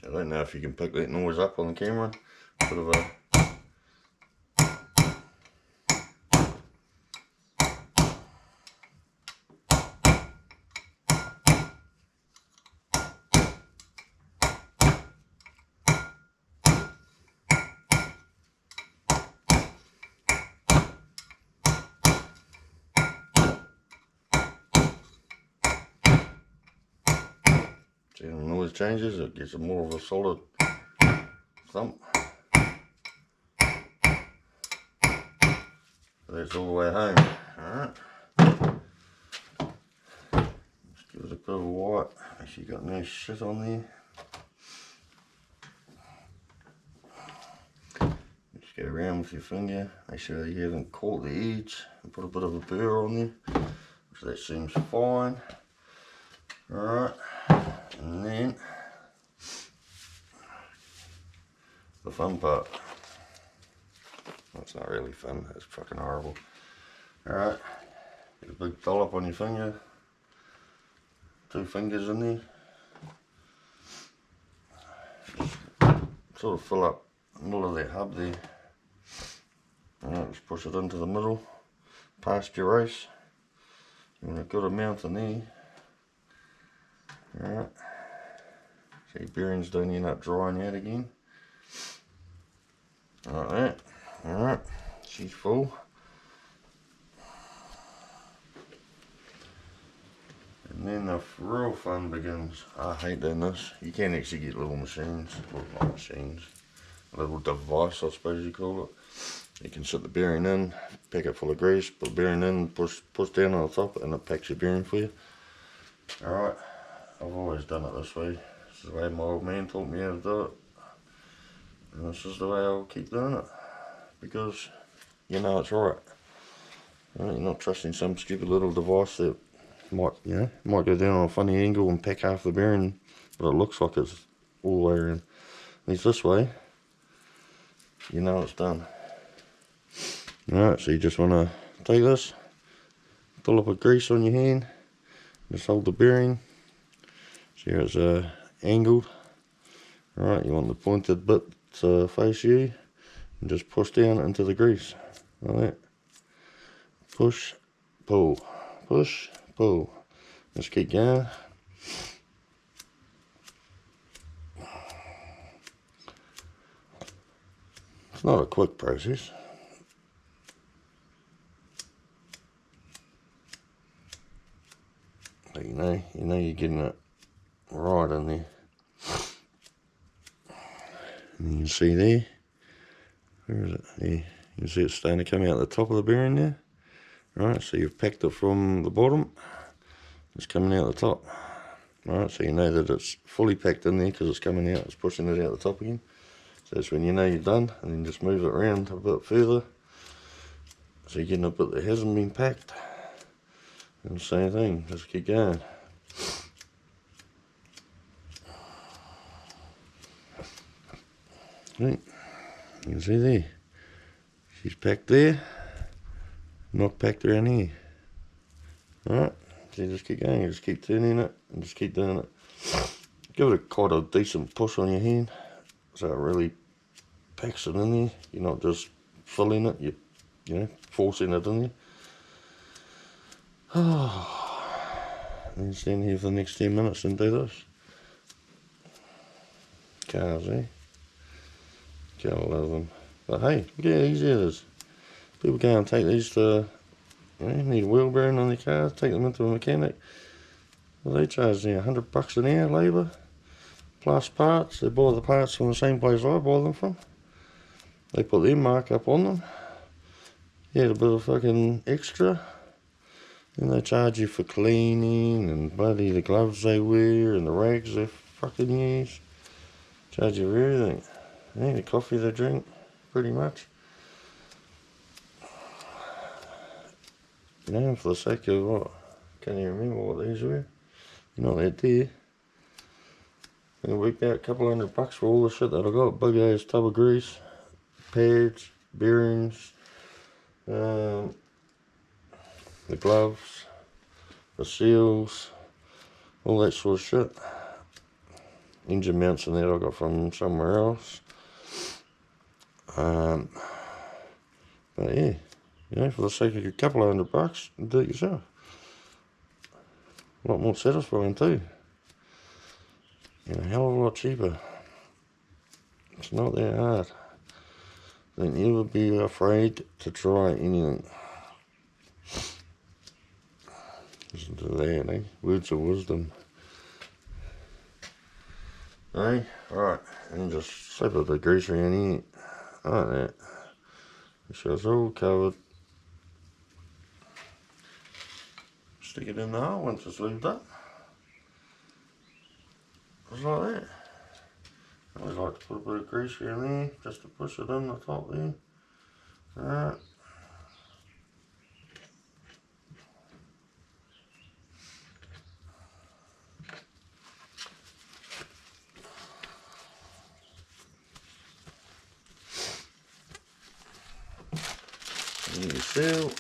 S1: I don't know if you can pick that noise up on the camera. Bit of a see when the noise changes, it gets more of a solid thump. That's all the way home. Alright. bit of white, make sure you got no shit on there. Just go around with your finger, make sure you haven't caught the edge, and put a bit of a burr on there, which that seems fine. Alright, and then the fun part. Well, it's not really fun, it's fucking horrible. Alright, get a big dollop on your finger, 2 fingers in there. Sort of fill up the middle of that hub there. Alright, just push it into the middle, past your race. You want a good amount in there. Alright, so your bearings don't end up drying out again. Like that. Alright, she's full. And then the real fun begins. I hate doing this. You can actually get little machines, well not machines, a little device I suppose you call it. You can set the bearing in, pack it full of grease, put the bearing in, push down on the top and it packs your bearing for you. Alright, I've always done it this way. This is the way my old man taught me how to do it. And this is the way I'll keep doing it. Because you know it's right. You're not trusting some stupid little device that might, might go down on a funny angle and pack half the bearing, but it looks like it's all the way around. At least this way, you know it's done. Alright, so you just want to take this, fill up a grease on your hand, just hold the bearing, see how it's angled. Alright, you want the pointed bit to face you, and just push down into the grease, like that. Push, pull, push, pull. Just keep going. It's not a quick process. But you know you're getting it right in there. And you can see there, where is it? There. You can see it's starting to come out the top of the bearing there. Right, so you've packed it from the bottom, it's coming out the top. Right, so you know that it's fully packed in there because it's coming out, it's pushing it out the top again. So that's when you know you're done, and then just move it around a bit further. So you're getting a bit that hasn't been packed. And the same thing, just keep going. Right, you can see there, she's packed there, not packed around here. Alright, so you just keep going, you just keep turning it, and just keep doing it. Give it quite a decent push on your hand, so it really packs it in there. You're not just filling it, you're forcing it in there. And stand here for the next 10 minutes and do this. Cars, eh? Gotta love them. But hey, look how easy it is. People go and take these to, need a wheel bearing on their cars, take them into a mechanic. Well, they charge $100 an hour labour, plus parts. They buy the parts from the same place I buy them from. They put their markup on them. You add a bit of fucking extra. Then they charge you for cleaning and bloody the gloves they wear and the rags they fucking use. Charge you for everything. The coffee they drink, pretty much. For the sake of what? Can't even remember what these were. Not that dear. And it worked out a couple $100 for all the shit that I got. Big ass tub of grease, pads, bearings, the gloves, the seals, all that sort of shit. Engine mounts and that I got from somewhere else. But yeah, for the sake of a couple of $100, do it yourself. A lot more satisfying too. A hell of a lot cheaper. It's not that hard. Don't ever be afraid to try anything. Listen to that, eh? Words of wisdom. Eh? Alright, and just slap a bit of grease around here. Like that. Make sure it's all covered. Stick it in the hole once it's lubed up. just like that. I always like to put a bit of grease here and there, just to push it in the top there. Alright. And you seal.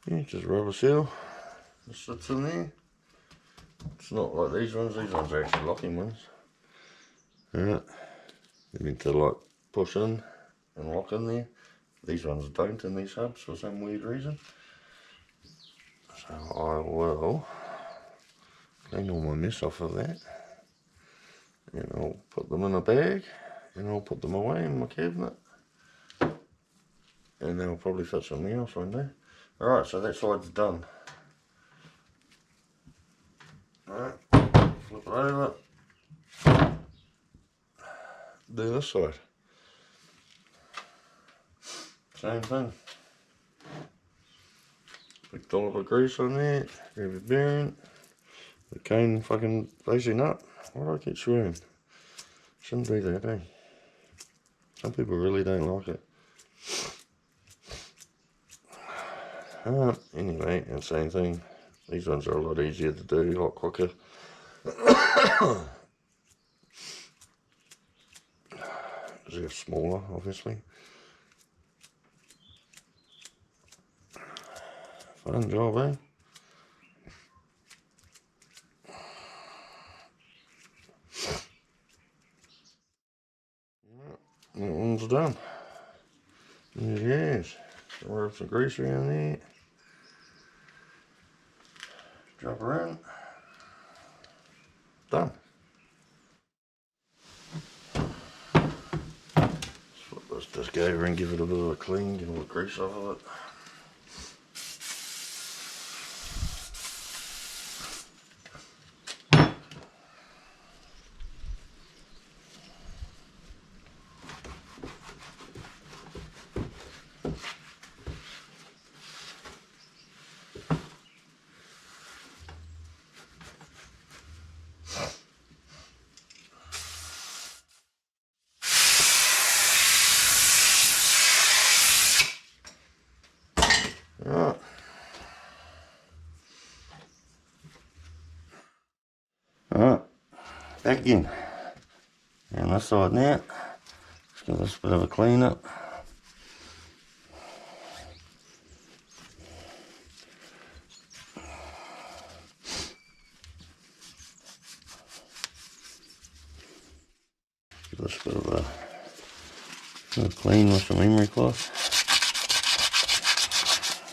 S1: Yeah, just rubber seal. Just sits in there. It's not like these ones are actually locking ones. Alright. You need to like push in and lock in there. These ones don't in these hubs for some weird reason. So I will clean all my mess off of that. And I'll put them in a bag and I'll put them away in my cabinet. And they'll probably fit something else one day. Alright, so that side's done. Alright, flip it over. Do this side. Same thing. Big dollop of grease on there, grab your bearing, the cane fucking facing up. Why do I keep swearing? Shouldn't do that, eh? Some people really don't like it. Anyway, and same thing. These ones are a lot easier to do, a lot quicker. They're smaller, obviously. Fun job, eh? That one's done. There it is. Rub some grease around there. Drop her in. Done. Let's just go over and give it a bit of a clean, get all the grease off of it. Alright. Alright, back again. And this side now, just give this a bit of a clean up. Give this a bit of a clean with some emery cloth.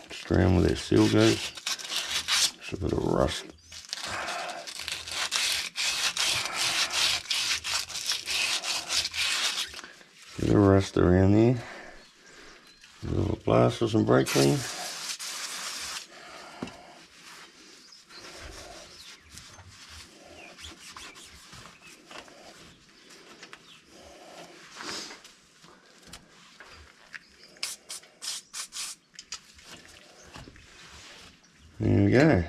S1: Just around where that seal goes. Just a bit of rust. Get a rust around there. A little blast with some brake clean. There we go.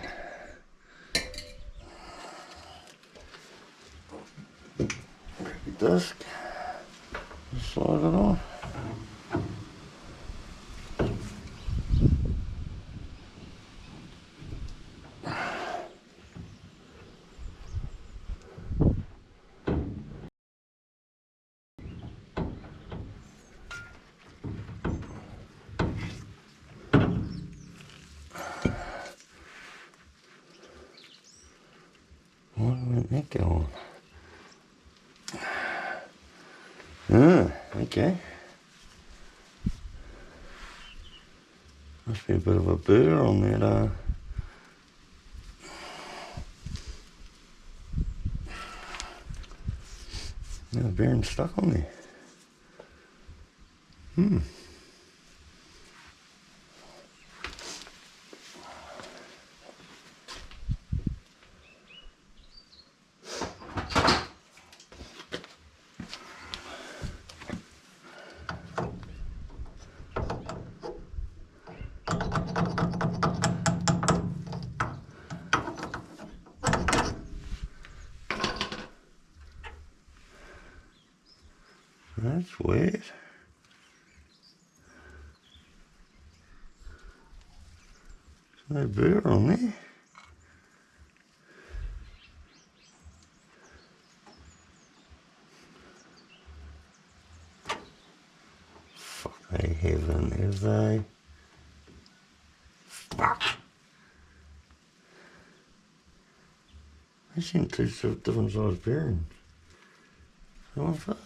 S1: Disc. Slide it on. Why won't that go on? Okay. Must be a bit of a burr on that, yeah, the bearing's stuck on there. That's weird. There's no burr on there. Fuck, they haven't, have they? Fuck. They seem two different size bearings. What's that?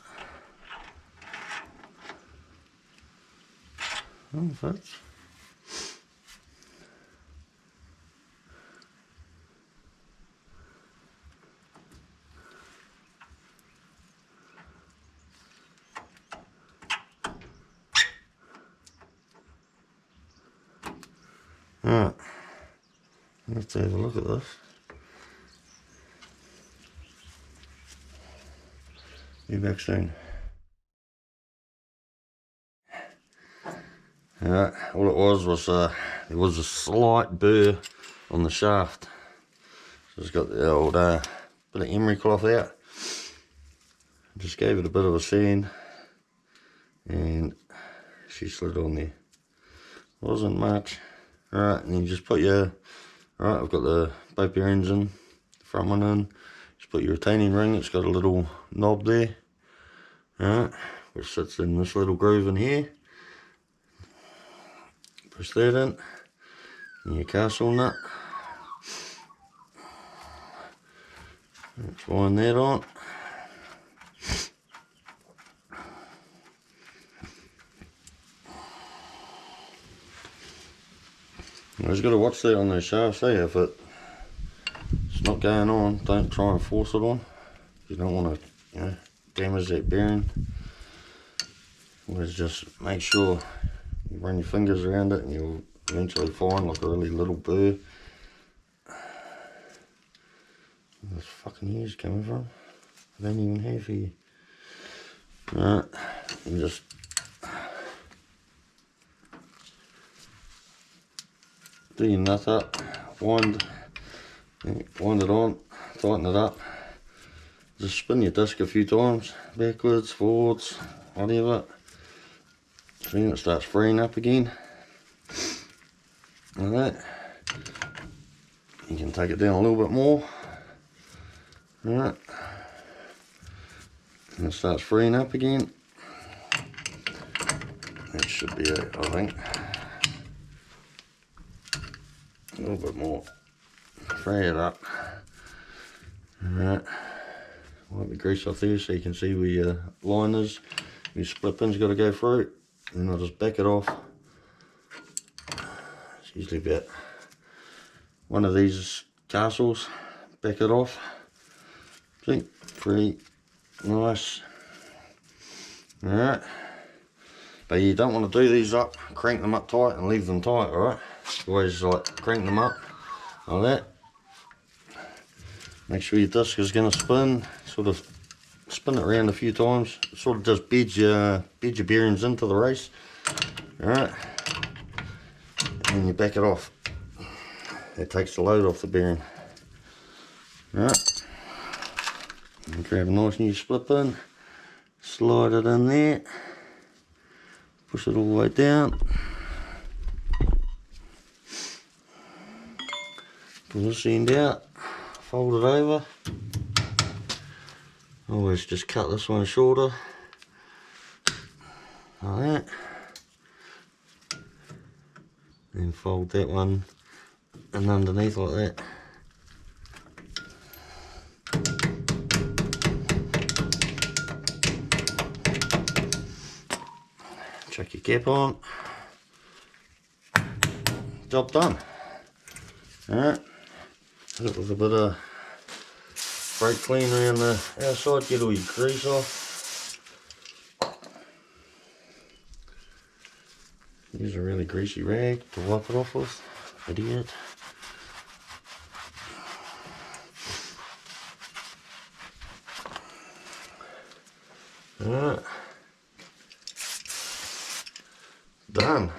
S1: What's that? Alright, let's have a look at this. Be back soon. Alright, all it was there was a slight burr on the shaft. So it's got the old bit of emery cloth out. Just gave it a bit of a sand and she slid on there. Wasn't much. Alright, and you just put your, alright, I've got the both bearings in, the front one in. Just put your retaining ring, it's got a little knob there. Alright, which sits in this little groove in here. Push that in, and your castle nut. Let's wind that on. You just got to watch that on those shafts, eh? If it's not going on, don't try and force it on. You don't want to, you know, damage that bearing. Always just make sure you run your fingers around it and you'll eventually find like a really little burr. Where this fucking ears coming from? I don't even have here. Alright, and just do your nut up, wind it on, tighten it up. Just spin your disc a few times, backwards, forwards, whatever. So then it starts freeing up again. Like that. You can take it down a little bit more. Alright. And it starts freeing up again. That should be it, I think. A little bit more. Free it up. Alright. Wipe the grease off there so you can see where your line is. Your split pin's got to go through. And I'll just back it off. It's usually about one of these castles. Back it off. See? Free. Nice. Alright. But you don't want to do these up. Crank them up tight and leave them tight, alright? Always like crank them up like that. Make sure your disc is going to spin. Sort of spin it around a few times. Sort of just bed your bearings into the race. Alright. And you back it off. It takes the load off the bearing. Alright. And grab a nice new split pin. Slide it in there. Push it all the way down. Pull this end out. Fold it over. Always just cut this one shorter. Like that. Then fold that one and underneath like that. Chuck your cap on. Job done. Alright. Hit it with a bit of brake clean around the outside, get all your grease off. Use a really greasy rag to wipe it off with. Idiot. Alright. Done.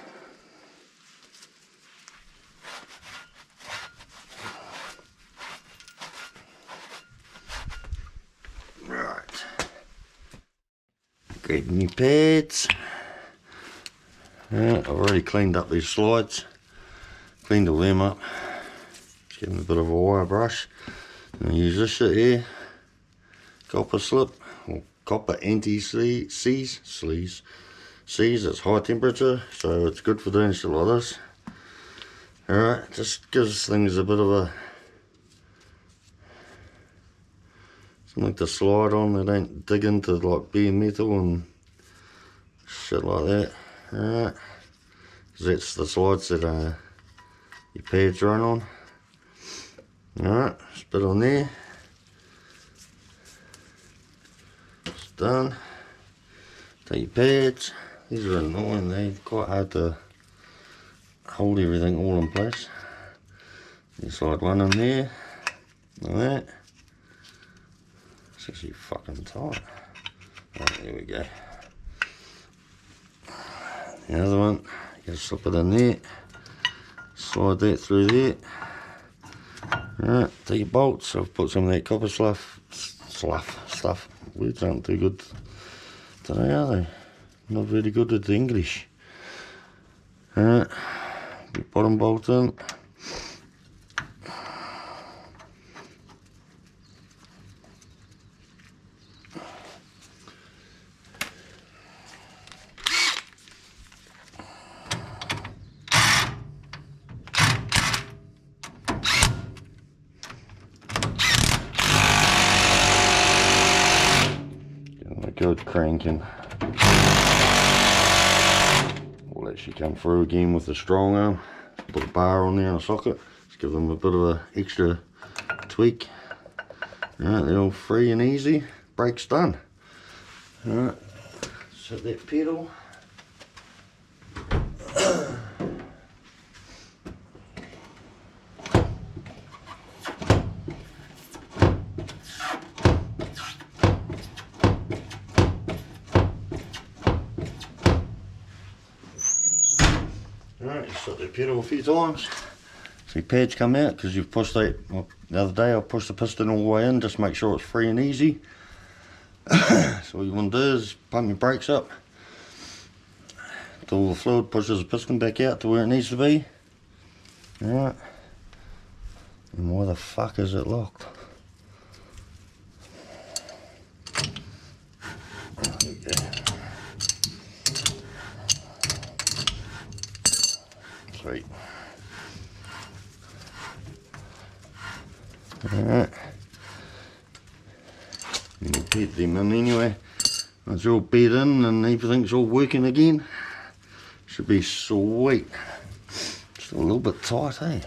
S1: Grab new pads. I've already cleaned up these slides. Cleaned all them up. Just give them a bit of a wire brush. And use this shit here. Copper slip. Or copper anti-seize. Seize, it's high temperature, so it's good for doing shit like this. Alright, just gives things a bit of a something to slide on. They don't dig into like bare metal and shit like that. Alright, because that's the slides that your pads run on. Alright, spit on there. It's done. Take your pads. These are annoying, they're quite hard to hold everything all in place. You slide one in there, like that. It's actually fucking tight. Right, there we go. The other one, you gotta slip it in there, slide that through there. Alright, take your bolts. I've put some of that copper stuff. Words aren't too good today, are they? Not very good at the English. Alright, your bottom bolt in. Good cranking. We'll actually come through again with the strong arm. Put a bar on there and a socket. Just give them a bit of an extra tweak. Alright, they're all free and easy. Brake's done. Alright, set that pedal. Alright, you set the pedal a few times. See pads come out because you've pushed that. Well, the other day I pushed the piston all the way in, just make sure it's free and easy. So what you want to do is pump your brakes up till all the fluid pushes the piston back out to where it needs to be. Alright. And why the fuck is it locked? There we go. Sweet. Alright. And you bed them in anyway. Once you're all bed in and everything's all working again, should be sweet. Still a little bit tight, eh?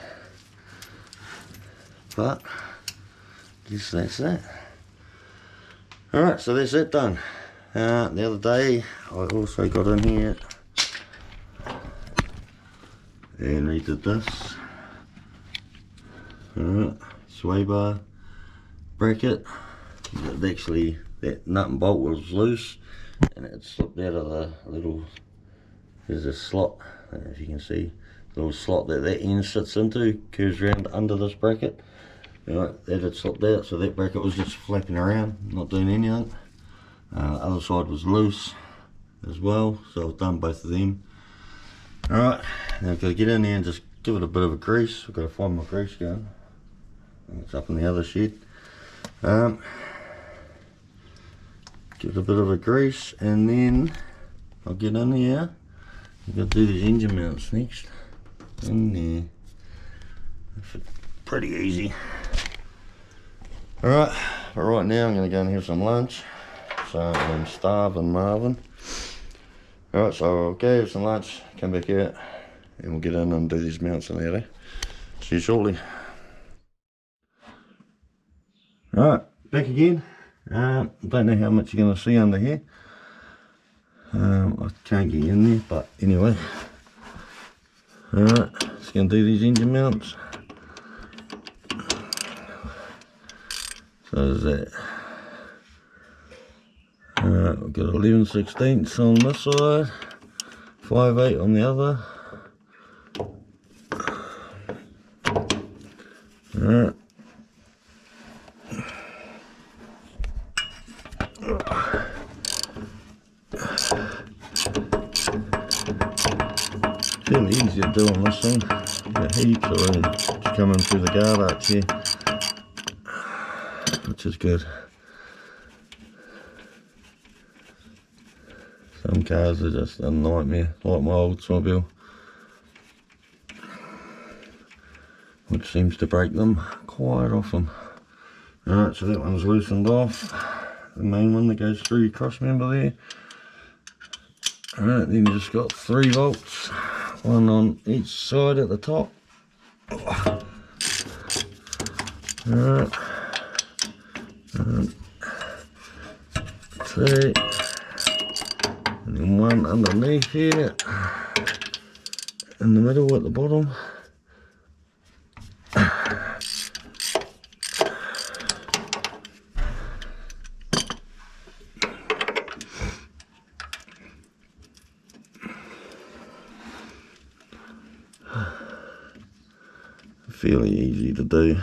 S1: But guess that's that. Alright, so that's that done. The other day I also got in here and redid this. Alright, sway bar bracket. Actually, that nut and bolt was loose and it slipped out of the little, there's a slot, I don't know if you can see, the little slot that end sits into, curves around under this bracket. Alright, that had slipped out, so that bracket was just flapping around, not doing anything. Other side was loose as well, so I've done both of them. Alright, now I've got to get in there and just give it a bit of a grease. I've got to find my grease gun. It's up in the other shed. Give it a bit of a grease and then I'll get in here. I've got to do these engine mounts next. In there. Pretty easy. Alright, but right now I'm going to go and have some lunch. So I'm starving Marvin. Alright, so I'll go have some lunch, come back out, and we'll get in and do these mounts in there, eh? See you shortly. Alright, back again. Don't know how much you're going to see under here. I can't get in there, but anyway. Alright, just going to do these engine mounts. So there's that. Alright, we've got 11/16 on this side, 5/8 on the other. Alright. easy to do on this thing. You get heaps of room to come in through the guard arch here, which is good. Some cars are just a nightmare, like my Oldsmobile, which seems to break them quite often. Alright, so that one's loosened off, the main one that goes through your cross member there. Alright, then you just got 3 bolts, one on each side at the top. Alright, 2, and then one underneath here, in the middle at the bottom. Fairly easy to do.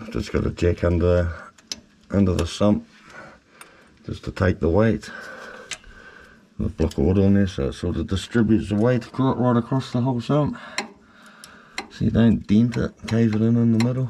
S1: I've just got a jack under the sump just to take the weight. There's a block of wood on there, so it sort of distributes the weight right across the whole sump, so you don't dent it, cave it in the middle.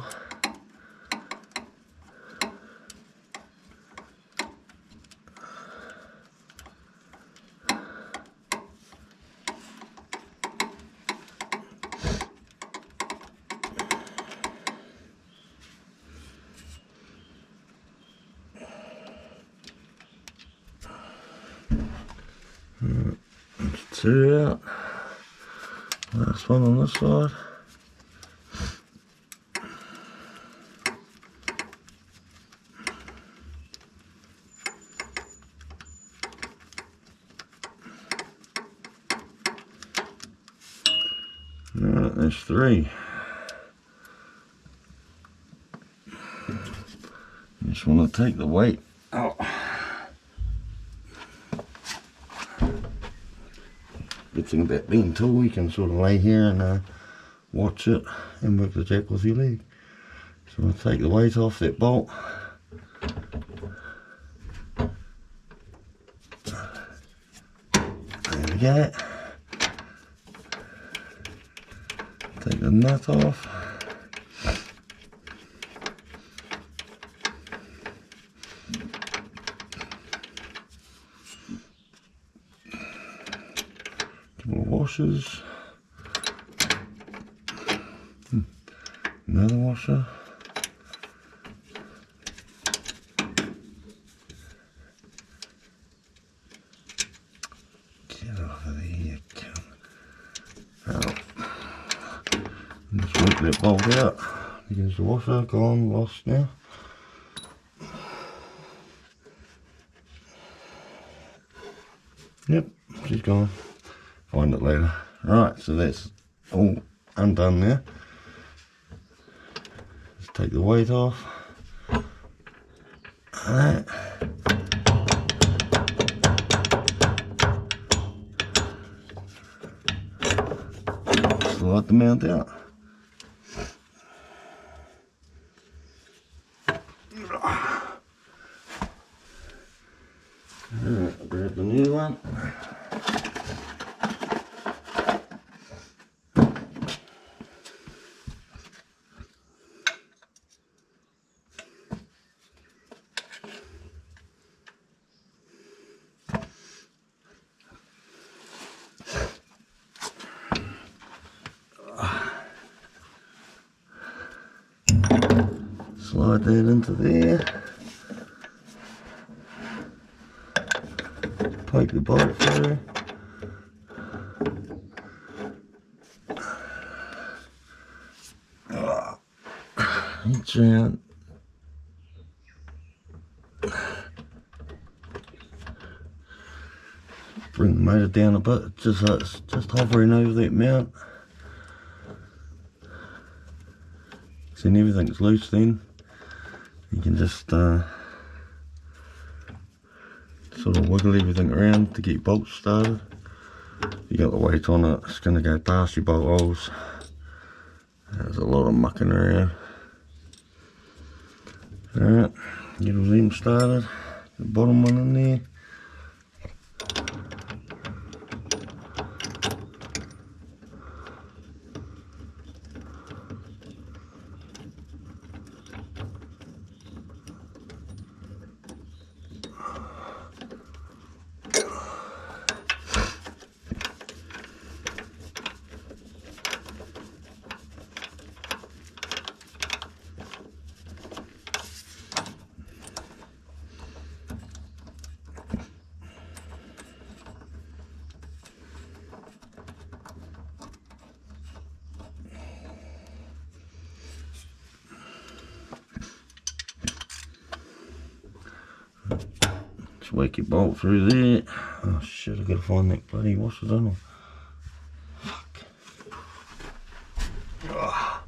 S1: That's 2 out. Last one on this side. Alright, there's 3. You just want to take the weight out. Good thing about being tall, you can sort of lay here and watch it and work the jack with your leg. So I'll take the weight off that bolt. There we go. Take the nut off. Couple of washers. Another washer. Get off of there, you cunt. Out. And just work that bolt out. Here's the washer, gone, lost now. Yep, she's gone. Find it later. Right, so that's all undone there. Just take the weight off. Alright. Slide the mount out. Alright, I'll grab the new one. Slide that into there. Poke the bolt through. Each round. Bring the motor down a bit, just so it's just hovering over that mount. So when everything's loose then, you can just sort of wiggle everything around to get bolts started. If you got the weight on it, it's going to go past your bolt holes. There's a lot of mucking around. Alright, get all them started. The bottom one in there. whack your bolt through there. Oh shit, I gotta find that bloody washer, don't I? Fuck. Oh.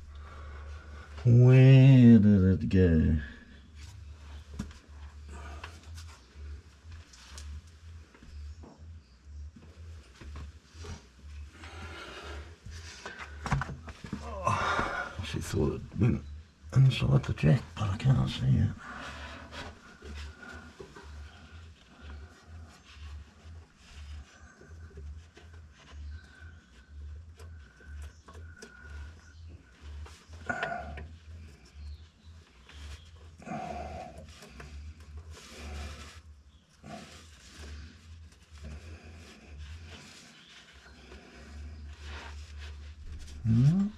S1: Where did it go? Oh, she thought it went inside the jack, but I can't see it. No.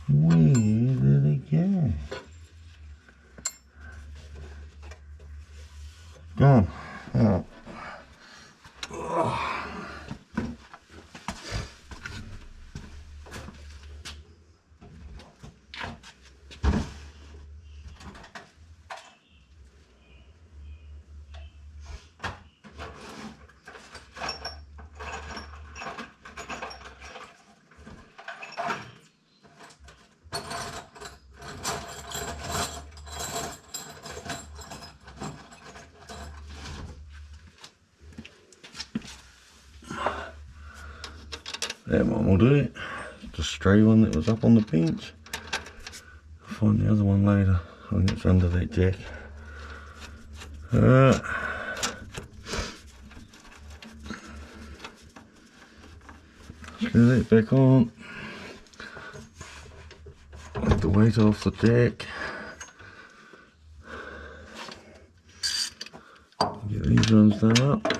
S1: Where did it go? Gone. Oh. That one will do it. The stray one that was up on the bench. I'll find the other one later. I think it's under that jack. Screw that back on. Get the weight off the jack. Get these ones done up.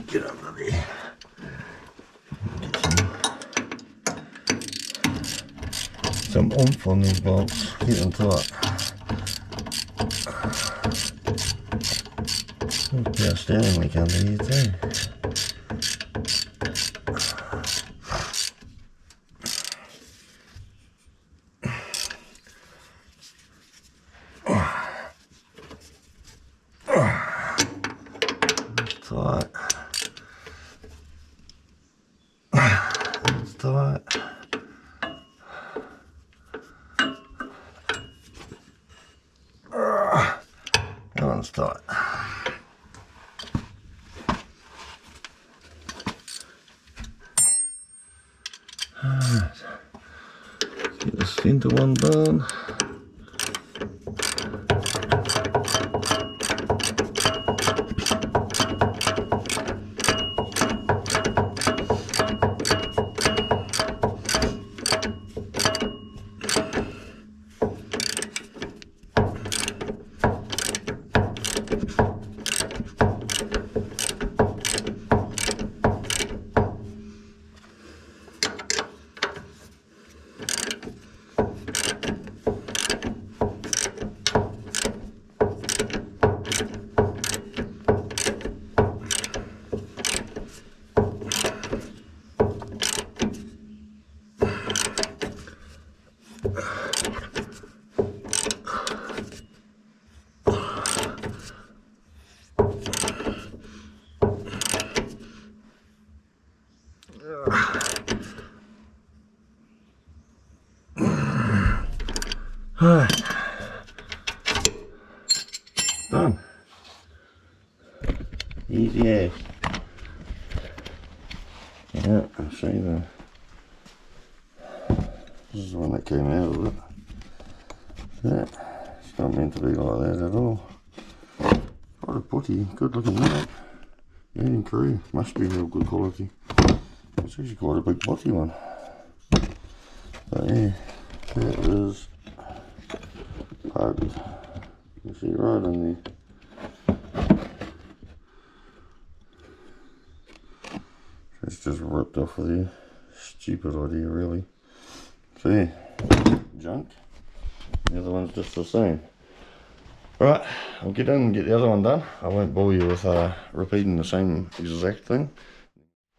S1: Get under there. Get some oomph on these bolts. Get them tight. There's a steering leak under here too. Tight. It's tight. That one's tight. Alright. Get the centre one done. Alright, done. Easy as. Yeah, I'll show you the. This is the one that came out of it. Yeah, it's not meant to be like that at all. Quite a putty, good looking that. And crew, must be real good quality. It's actually quite a big putty one. But yeah, that is poked. You can see right in there. It's just ripped off of there. Stupid idea, really. So yeah, junk. The other one's just the same. Right, I'll get in and get the other one done. I won't bore you with repeating the same exact thing.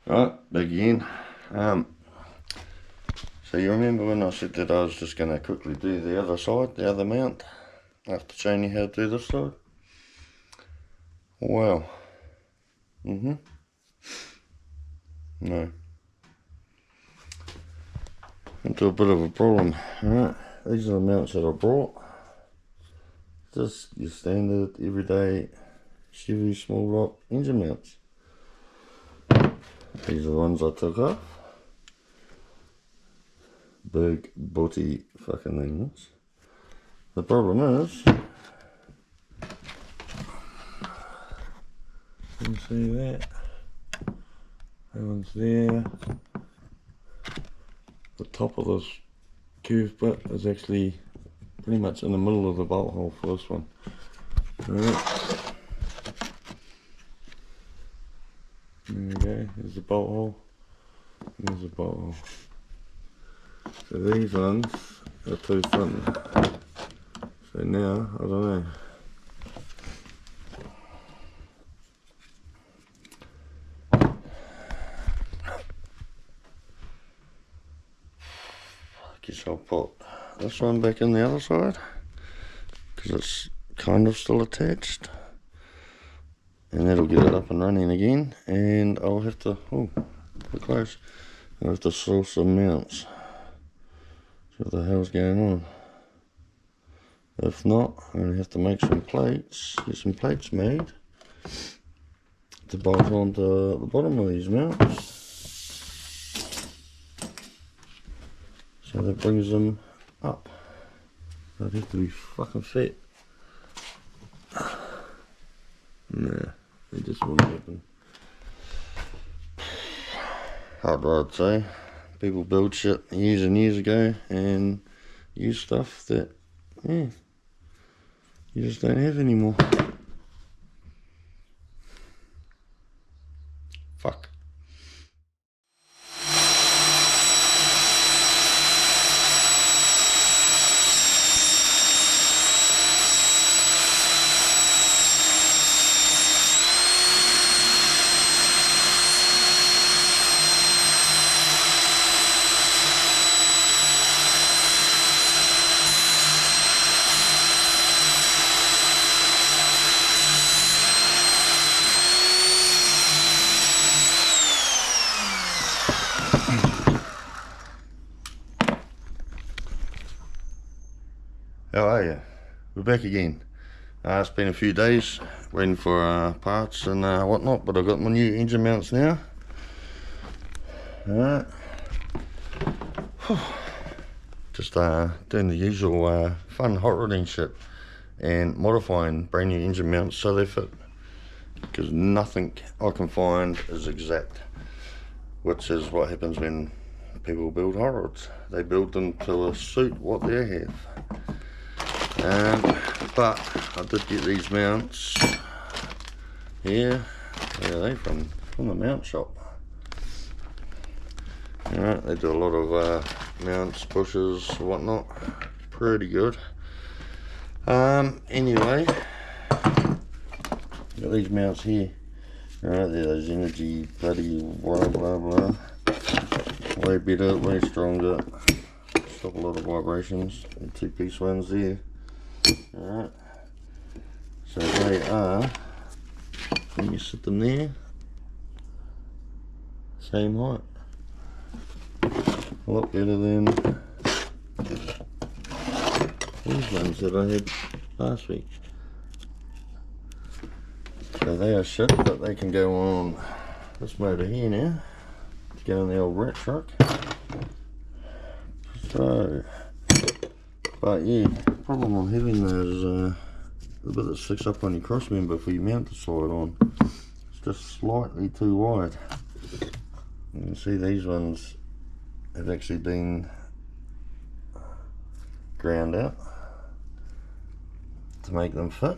S1: Right, back again. So you remember when I said that I was just going to quickly do the other side, the other mount, after showing you how to do this side? Well, no. Into a bit of a problem. Alright, these are the mounts that I brought. Just your standard, everyday Chevy small block engine mounts. These are the ones I took off. Big, butty fucking things. The problem is, you can see that. That one's there. The top of this curved bit is actually pretty much in the middle of the bolt hole for this one. Alright. There we go, there's the bolt hole. There's the bolt hole. So these ones are too thin. So now, I don't know. I guess I'll put this one back in the other side, because it's kind of still attached. And that'll get it up and running again. And I'll have to, oh, we're close. I'll have to source some mounts. So what the hell's going on? If not, I'm going to have to make some plates, get some plates made to bolt onto the bottom of these mounts. So that brings them up. They'd have to be fucking fat. Nah, it just wouldn't happen. I'd say. People build shit years and years ago and use stuff that, yeah, you just don't have anymore. Fuck. How are you? We're back again. It's been a few days waiting for parts and whatnot, but I've got my new engine mounts now. Alright. Just doing the usual fun hot rodding shit and modifying brand new engine mounts so they fit. Because nothing I can find is exact, which is what happens when people build hot rods. They build them to suit what they have. But I did get these mounts here. Where are they from? From the mount shop. Alright, they do a lot of mounts, bushes, whatnot. Pretty good. Anyway, got these mounts here. Alright, they're those energy bloody blah blah blah. Way better, way stronger. Stop a lot of vibrations. And two-piece ones there. Alright, so they are, when you sit them there, same height. A lot better than these ones that I had last week. So they are shit, but they can go on this motor here now to go on the old rat truck. So, but yeah, the problem I'm having there is the bit that sticks up on your cross member for your mount to slide on. It's just slightly too wide. You can see these ones have actually been ground out. to make them fit,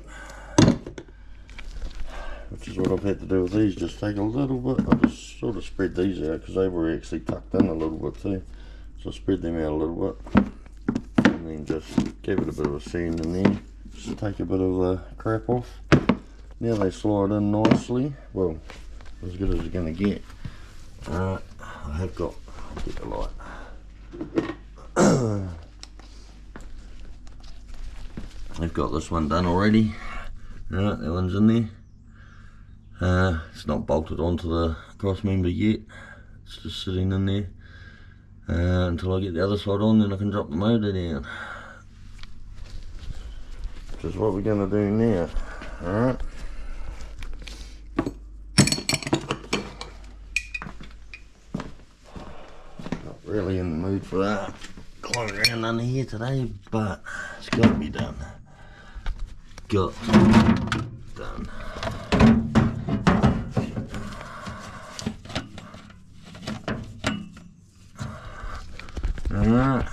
S1: which is what I've had to do with these. Just take a little bit, I just sort of spread these out because they were actually tucked in a little bit too, so I spread them out a little bit and then just give it a bit of a sand in there, just to take a bit of the crap off. Now they slide in nicely, well, as good as you're going to get. Alright, I have got, I'll get the light. I've got this one done already. Alright, that one's in there. It's not bolted onto the cross member yet. It's just sitting in there until I get the other side on, then I can drop the motor down. Which is what we're going to do now. Alright. Not really in the mood for that. Climbing around under here today, but it's got to be done. Got done. Alright,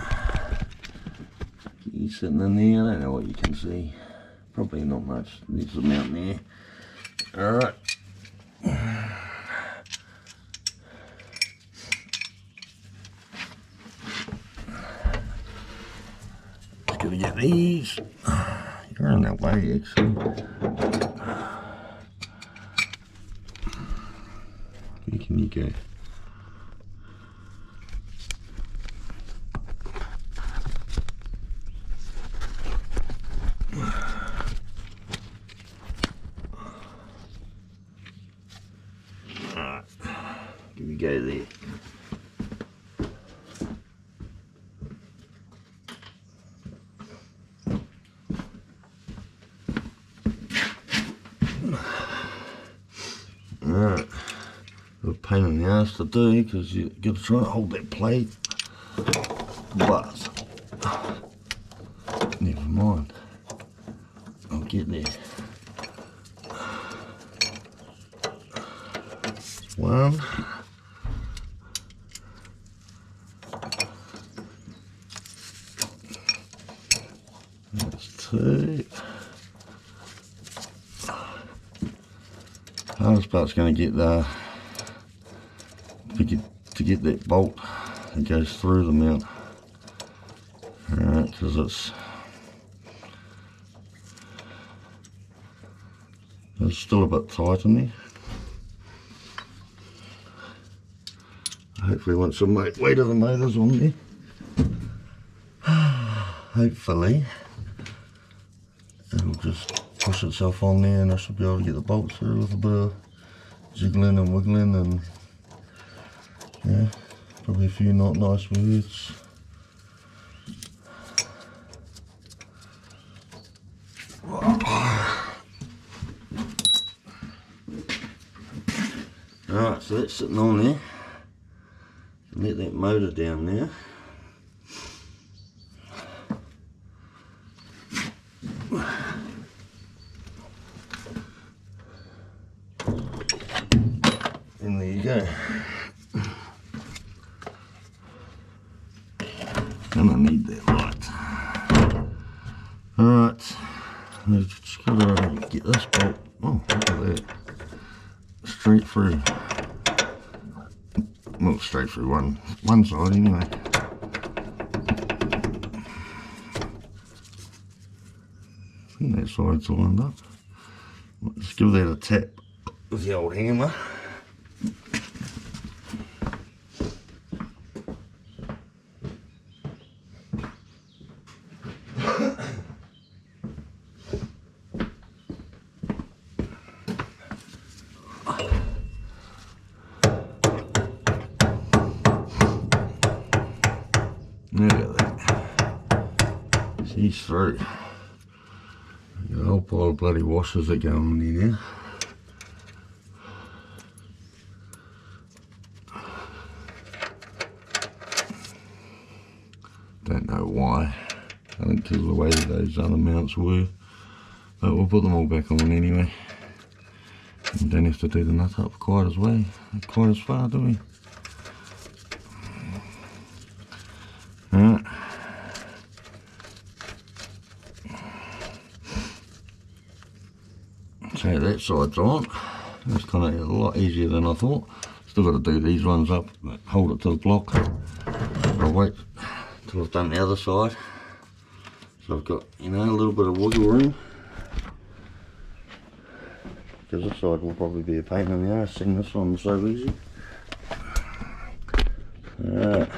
S1: he's sitting in there. I don't know what you can see, probably not much. There's a mountain there. Alright, just gotta get these. You're in that way actually. Where can you go? Alright, here we go there. Alright, a pain in the ass to do because you got to try and hold that plate, but never mind, I'll get there. One, that's two. Hardest part's going to get the to get that bolt that goes through the mount. Alright, because it's still a bit tight in there. Hopefully once the weight of the motor's on there, hopefully it'll just push itself on there and I should be able to get the bolts through with a bit of jiggling and wiggling and yeah, probably a few not nice words. Alright, so that's sitting on there. Let that motor down now. And there you go. And I need that light. Alright, I've just got to get this bolt. Oh, look at that. Straight through. Well, straight through one side anyway. I think that side's lined up. Just give that a tap with the old hammer. Look at that. She's through. Got a whole pile of bloody washers that go on there now. Don't know why. I think because of the way that those other mounts were. But we'll put them all back on anyway. We don't have to do the nut up quite as far, do we? Alright. that side's on. That's kind of a lot easier than I thought. Still got to do these ones up, hold it to the block. I'll wait till I've done the other side. So I've got, you know, a little bit of wiggle room. Because this side will probably be a pain in the ass, seeing this one's so easy. Alright.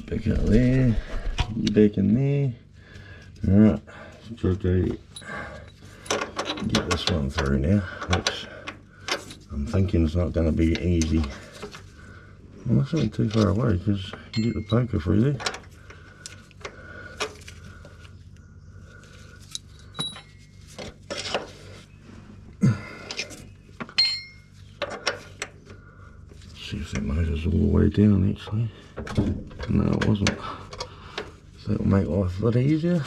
S1: Back out there, back in there. Alright, so to get this one through now, which I'm thinking is not going to be easy. Well, that's not too far away because you get the poker through there. See if that motor's all the way down actually. No, it wasn't. So that'll make life a lot easier.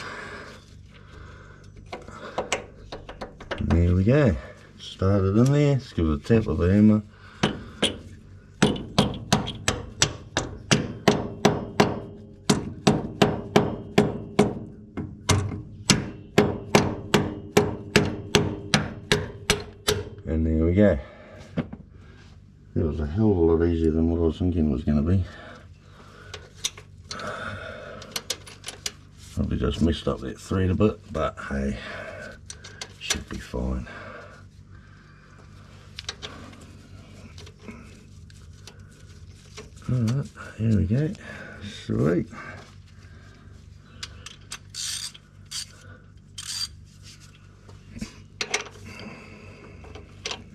S1: There we go. Start it in there. Let's give it a tap with the hammer. And there we go. It was a hell of a lot easier than what I was thinking it was going to be. Probably just messed up that thread a bit, but hey, should be fine. Alright, here we go. Sweet.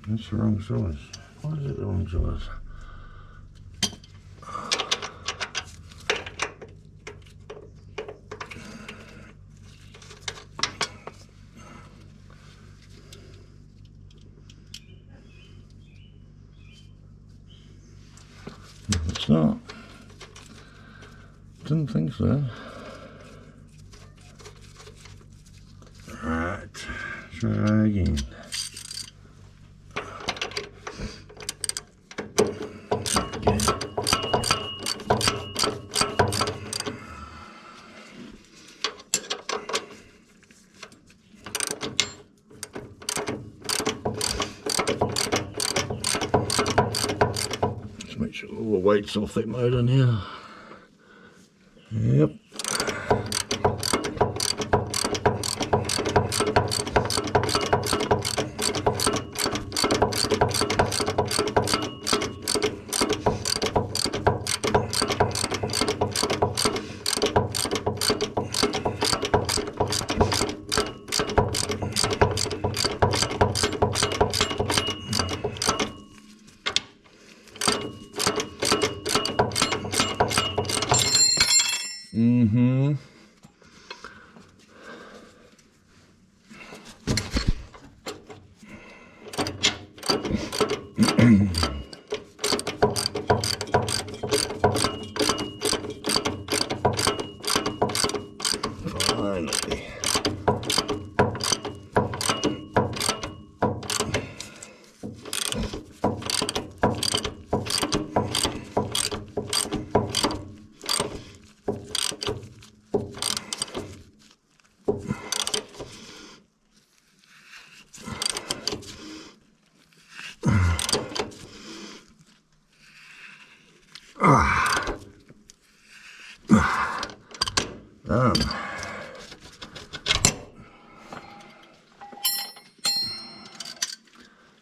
S1: That's the wrong size. Why is it the wrong size? It's not. Didn't think so. Right, try again. Make sure all the weight's off that motor now. Yep. Mm-hmm. Finally. Done.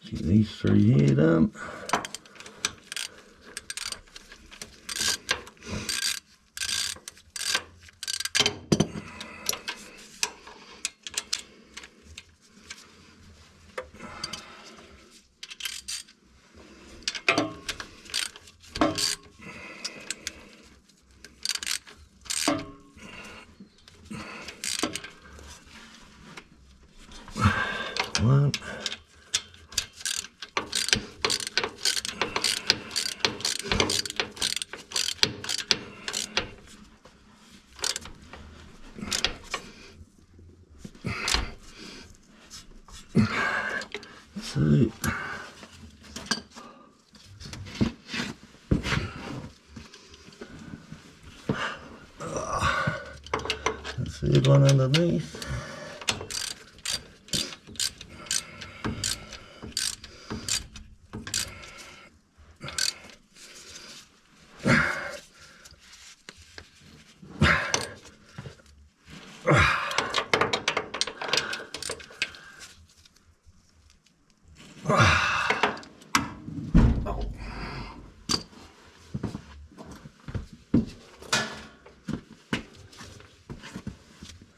S1: Get these three here done. One. Two. That's third one underneath.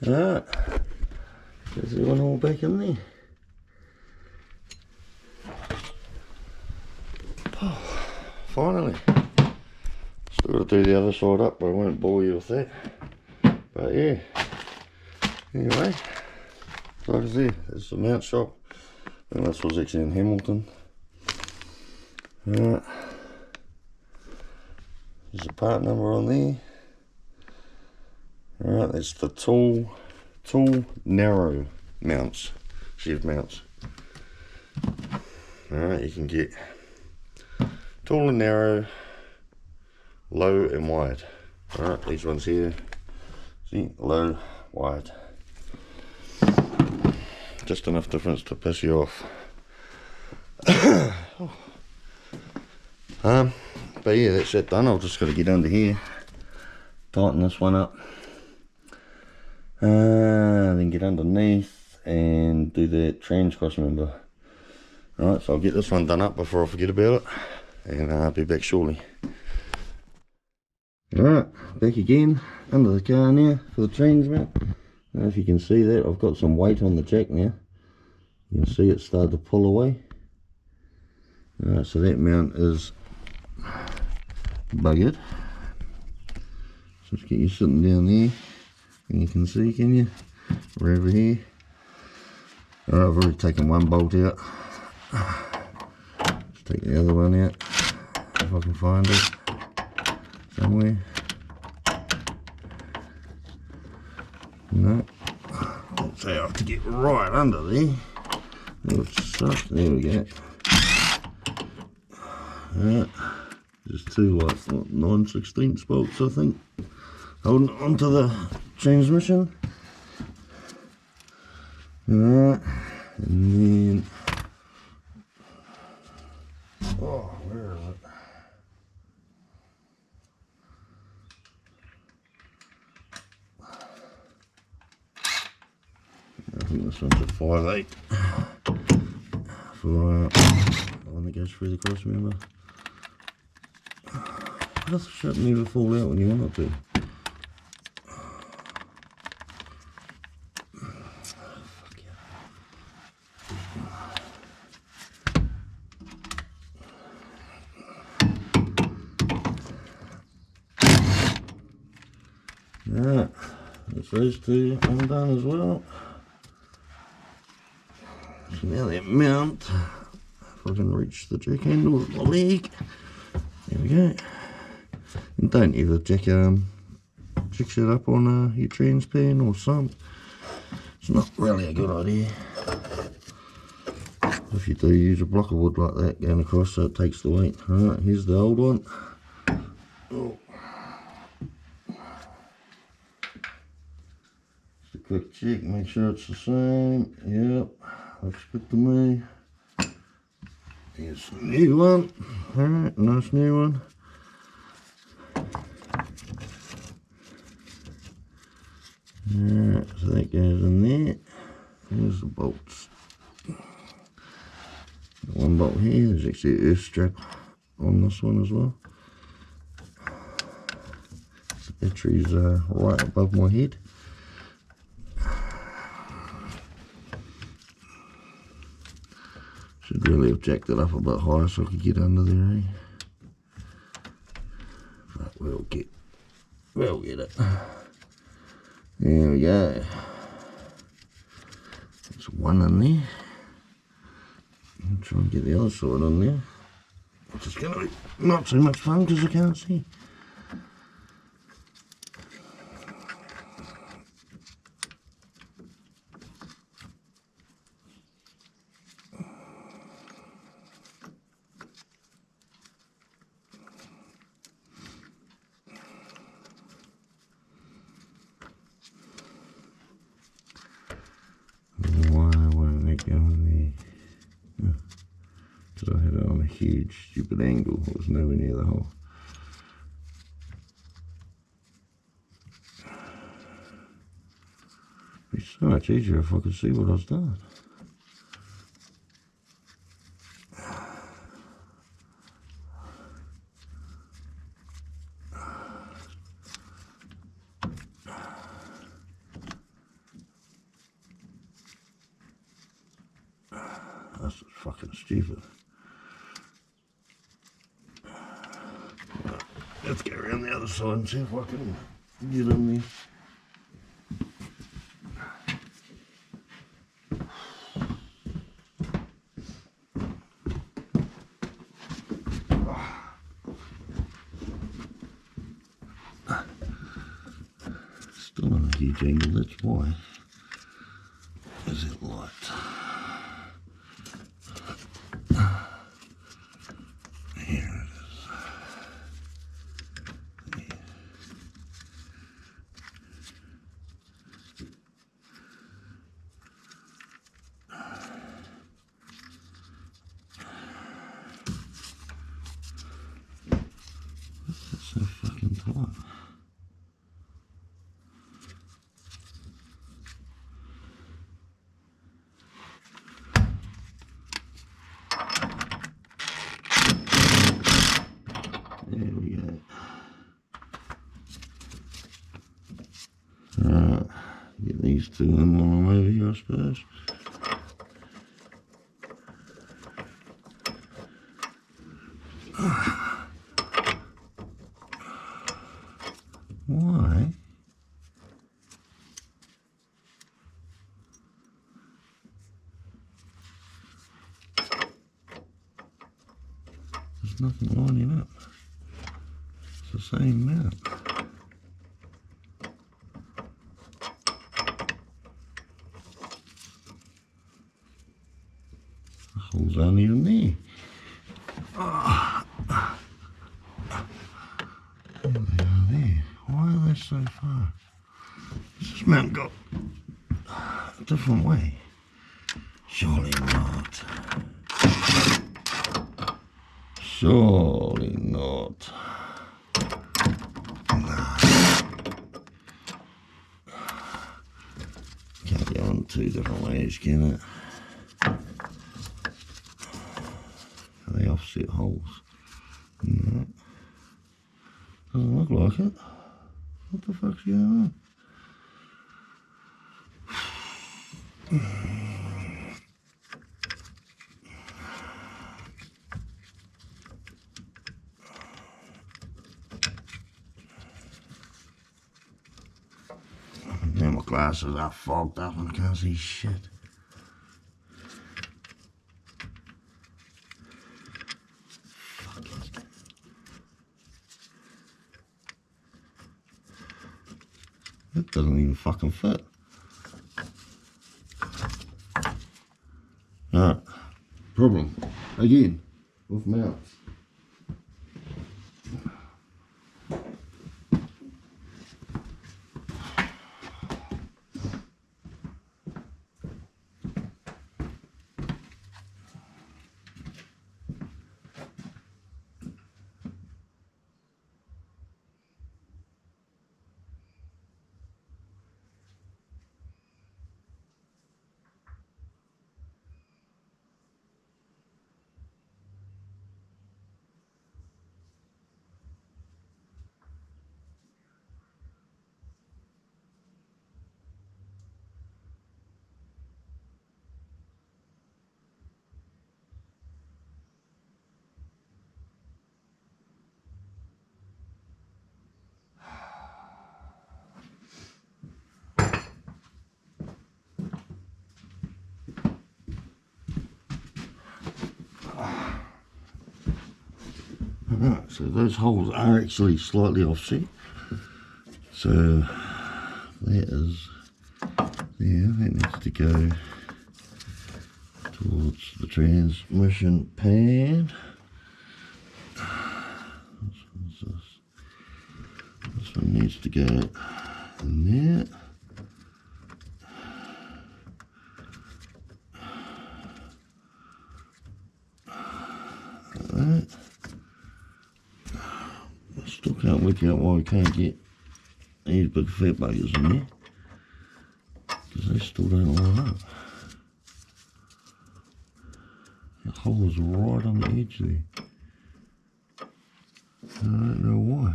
S1: Alright, there's the one all back in there. Oh, finally. Still got to do the other side up, but I won't bore you with that. But yeah, anyway, like I said, there's the mount shop. And this was actually in Hamilton. Alright, there's a part number on there. Alright, that's the tall narrow mounts, chev mounts. Alright, you can get tall and narrow, low and wide. Alright, these ones here, see, low, wide. Just enough difference to piss you off. But yeah, that's it done. I've just got to get under here, tighten this one up, then get underneath and do the trans cross member. Alright, so I'll get this one done up before I forget about it, and I'll be back shortly. Alright, back again under the car now for the trans mount. I don't know if you can see that, I've got some weight on the jack now. You can see it started to pull away. Alright, so that mount is buggered. So just get you sitting down there, and you can see, can you? We're over here. Alright, I've already taken one bolt out. Let's take the other one out, if I can find it somewhere. No, so I have to get right under there. Oh, suck. There we go. Alright, just two like 9/16 bolts, I think, holding onto the transmission. Alright, and then, oh, where is it? I think this one's a 5/8 for the one that goes through the cross member. This should never fall out when you want it to. Alright, that's those two undone as well. So now that mount, if I can reach the jack handle with my leg, there we go. And don't ever jack it up on your trans pan or something. It's not really a good idea. If you do use a block of wood like that going across, so it takes the weight. Alright, here's the old one. Oh. Just a quick check, make sure it's the same. Yep, looks good to me. Here's the new one. Alright, nice new one. Alright, so that goes in there. Here's the bolts. One bolt here, there's actually an earth strap on this one as well. The battery's right above my head. Should really have jacked it up a bit higher so I could get under there, eh? But we'll get it. There we go. There's one in there. I'll try and get the other side on there. Which is going to be not too much fun because I can't see. go in there. Because I had it on a huge, stupid angle. It was nowhere near the hole. It'd be so much easier if I could see what I was doing. That's just fucking stupid. Right, let's go around the other side and see if I can get in there. Still on a huge angle, that's why. Is it light? Here it is. There. That's so fucking tight. There we go. Alright, get these two in while I'm over here, I suppose. Why? There's nothing lining up. It's the same mount. The holes aren't even there. Oh. There they are there. Why are they so far? Has this mount got a different way? Surely not. Surely not. Can't go on two different ways, can it? Are they offset holes? No. Doesn't look like it. What the fuck's going on? Now my glasses are fogged up and I can't see shit. It doesn't even fucking fit. Alright, problem again with mounts. Right, so those holes are actually slightly offset. So that is there, that needs to go towards the transmission pad. This one needs to go in there. Alright. I still can't work out why we can't get these big fat buggers in there. Because they still don't line up. The hole is right on the edge there. I don't know why.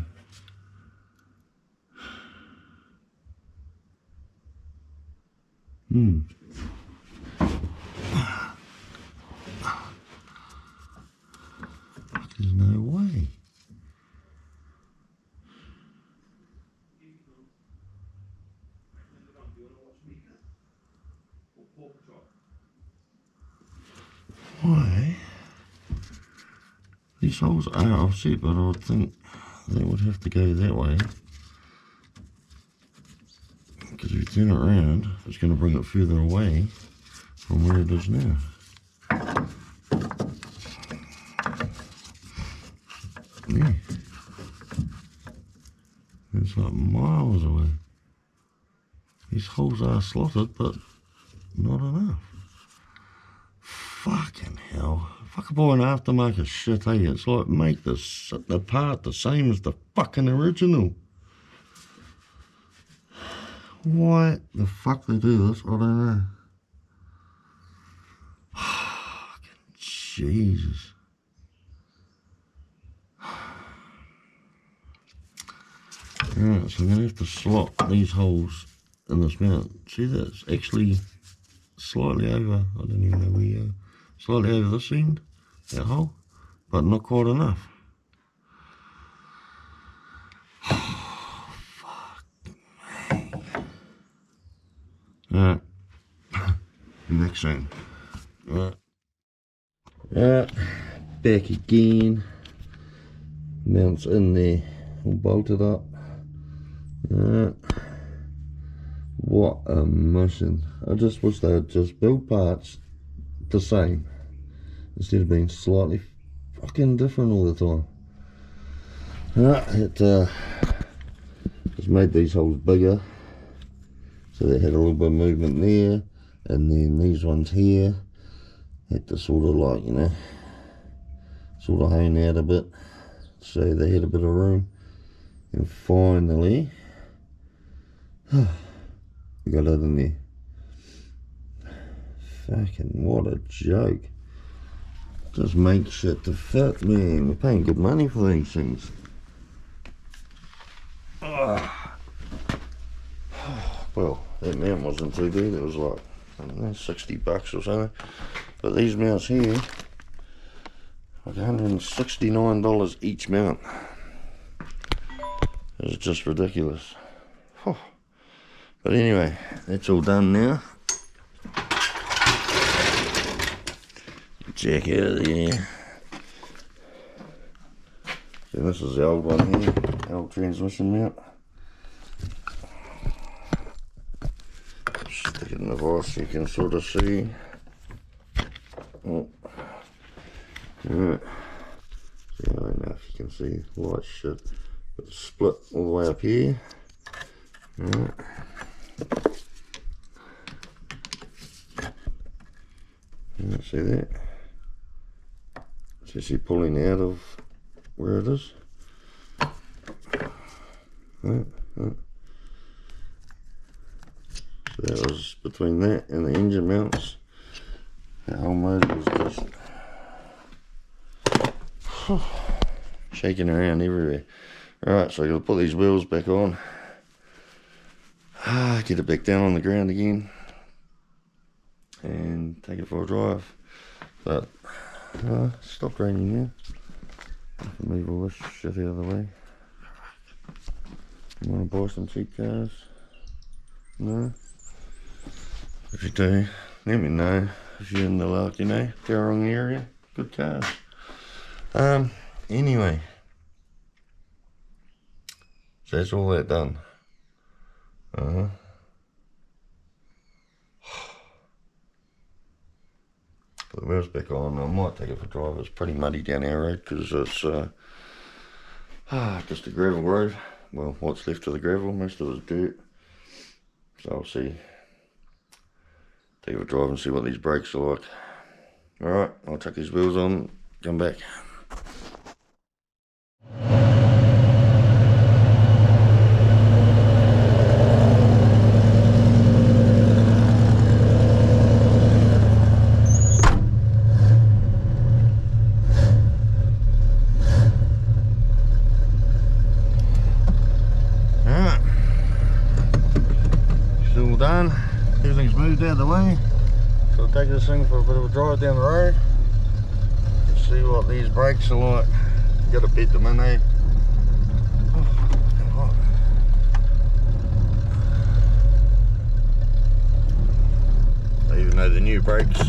S1: There's no way. Why? These holes are offset, but I would think they would have to go that way. Because if you turn it around, it's going to bring it further away from where it is now. Yeah. It's like miles away. These holes are slotted, but not enough. Fucking hell. If I could buy an aftermarket shit, hey, it's like make the part the same as the fucking original. Why the fuck they do this, I don't know. Fucking Jesus. Alright, so I'm going to have to slot these holes in this mount. See, that's actually slightly over, I don't even know where you are, slightly over this end, that hole, but not quite enough. Oh, fuck me. Alright, next thing. Alright, back again. Mount's in there, all bolted up. Alright. What a mission. I just wish they would just build parts the same instead of being slightly fucking different all the time. Alright, it just made these holes bigger, so they had a little bit of movement there, and then these ones here had to sort of like, you know, sort of hone out a bit, so they had a bit of room. And finally we got it in there. Fucking what a joke. Just make shit to fit, man. We're paying good money for these things. Well, that mount wasn't too bad. It was like, I don't know, 60 bucks or something. But these mounts here, like $169 each mount. It's just ridiculous. But anyway, that's all done now. Jack out of there. So this is the old one here, the old transmission mount. Stick it in the vise so you can sort of see. Oh. Alright. See, I don't know if you can see light shit. But it's split all the way up here. Alright. See that? So see pulling out of where it is. So that was between that and the engine mounts. The whole motor was just shaking around everywhere. Alright, so you'll put these wheels back on. Get it back down on the ground again. And take it for a drive. But stopped raining now. I can move all this shit out of the way. You want to buy some cheap cars? No? If you do, let me know. If you're in the luck, you know, Tauranga area, good cars. Anyway, so that's all that done. Put the wheels back on. I might take it for a drive. It's pretty muddy down our road because it's just a gravel road. Well, what's left of the gravel, most of it's dirt. So I'll see. Take it for a drive and see what these brakes are like. Alright, I'll chuck these wheels on, come back. done. Everything's moved out of the way. So I'll take this thing for a bit of a drive down the road. See what these brakes are like. Got to beat them in, eh? Oh, fucking hot. Even though the new brakes,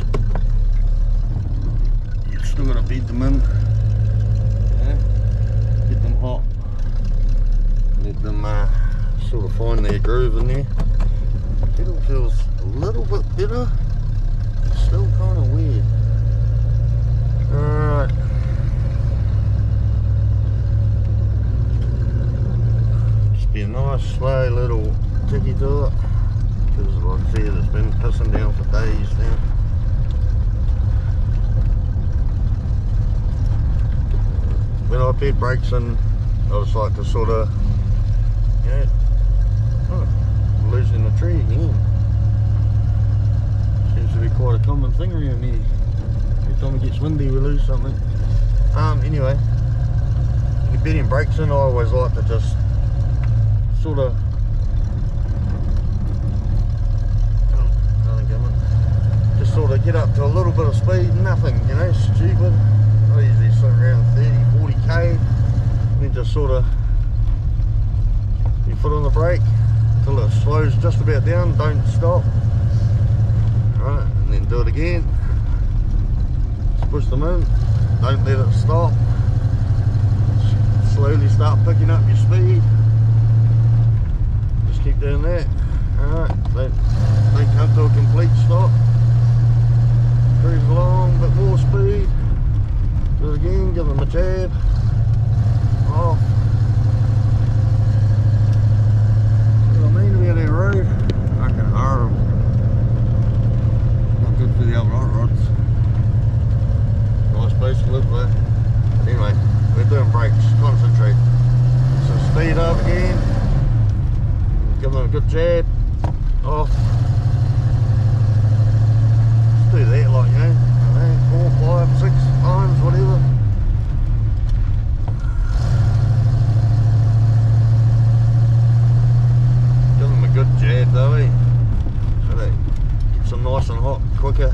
S1: you've still got to beat them in. Yeah? Get them hot. Let them sort of find their groove in there. Pedal feels a little bit better. It's still kind of weird. Alright. Just be a nice slow little ticky to it. Because like I said, it's been pissing down for days now. When I put brakes in, I just like to sort of, you know, losing the tree again. Seems to be quite a common thing around here. Every time it gets windy we lose something. Anyway, when you're beating brakes in, I always like to just sort of get up to a little bit of speed, nothing, you know, stupid. I usually sit around 30-40k, and then just sort of your foot on the brake until it slows just about down, don't stop. Alright, and then do it again. Just push them in, don't let it stop. Slowly start picking up your speed. Just keep doing that. Alright, don't come to a complete stop. Cruise along, a bit more speed. Do it again, give them a jab. Off. You know what I mean about that road? Fucking horrible. Not good for the old hot rods. Nice place to live though. But anyway, we're doing brakes, concentrate. So speed up again. Give them a good jab. Off. Do that, like, you know, 4, 5, 6 times, whatever. Give them a good jab though, eh? So they get them nice and hot quicker.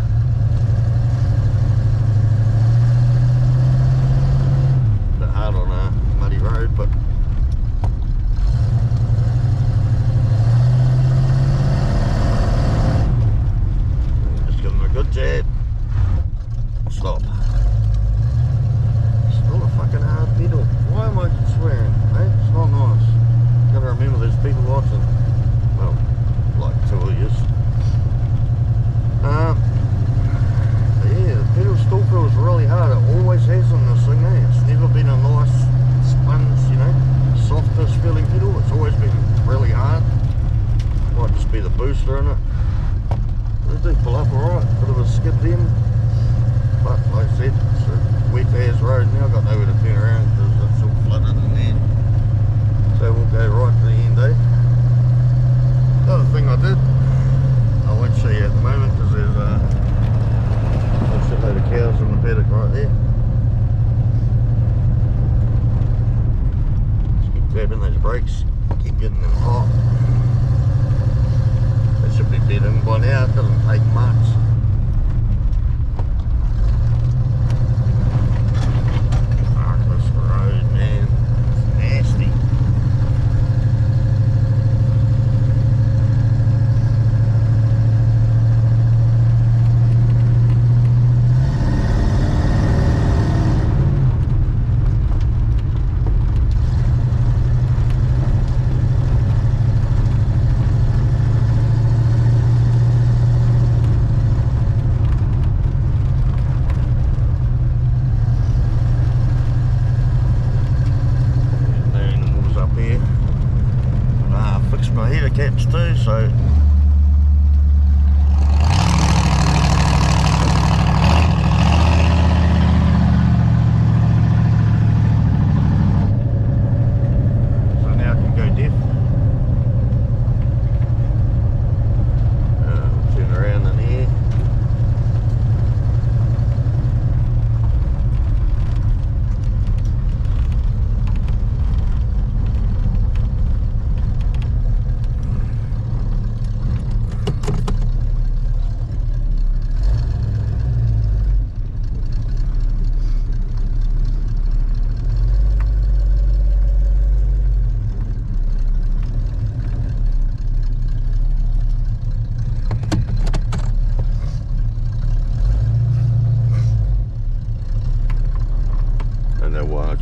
S1: A bit hard on a muddy road, but good jab. Stop. Still a fucking hard pedal. Why am I swearing? Eh? It's not nice. Gotta remember there's people watching. Well, like 2 of you. Yeah, the pedal still feels really hard. It always has on this thing, eh? It's never been a nice sponge, you know, softest feeling pedal. It's always been really hard. Might just be the booster in it. They do pull up alright, bit of a skip then, but like I said, it's a wet as road now, got nowhere to turn around because it's all flooded in there, so we'll go right to the end, eh? The other thing I did, I won't show you at the moment because there's a shitload of cows in the paddock right there. Just keep grabbing those brakes, keep getting them hot. Should be dead in by now, it doesn't take much. Fuck this road, man, it's nasty.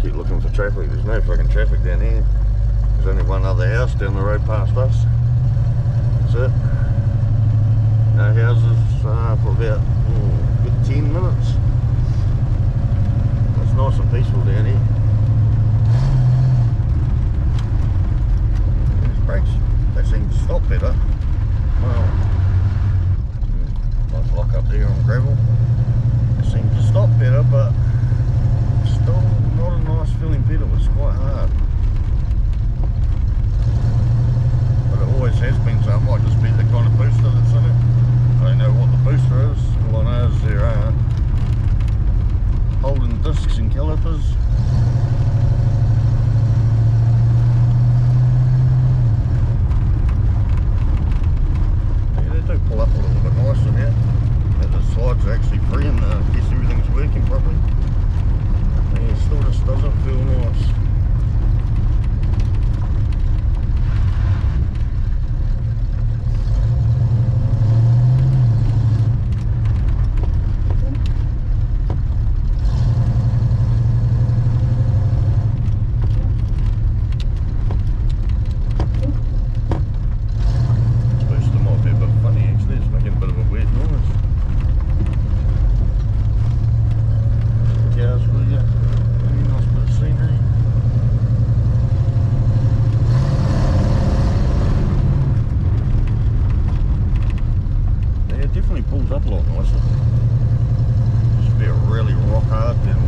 S1: keep looking for traffic. There's no fucking traffic down here. There's only one other house down the road past us. That's it. No houses for about good 10 minutes. It's nice and peaceful down here. These brakes, they seem to stop better. Well, nice lock up there on gravel. They seem to stop better, but still not a nice feeling pedal. It's quite hard. But it always has been, so it might just be the kind of booster that's in it. I don't know what the booster is. All I know is there are holding discs and calipers. Yeah, they do pull up a little bit nicer now. The slides are actually free and I guess everything's working properly. Yeah, it still just doesn't feel nice. Up a lot nicer. Just be a really rock hard pedal.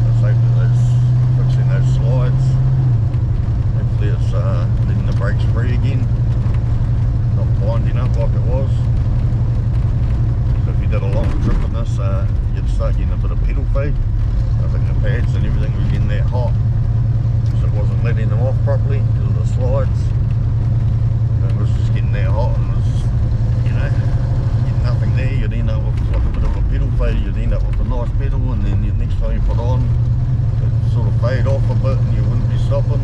S1: Let's hope that fixing those slides. Hopefully it's letting the brakes free again. Not winding up like it was. So if you did a long trip in this, you'd start getting a bit of pedal fade. I think the pads and everything were getting that hot, so it wasn't letting them off properly because of the slides. It was just getting that hot and it was just, you know, getting nothing there. You'd end up with like a bit of a pedal fade, you'd end up with a nice pedal, and then the next time you put on, it'd sort of fade off a bit and you wouldn't be stopping.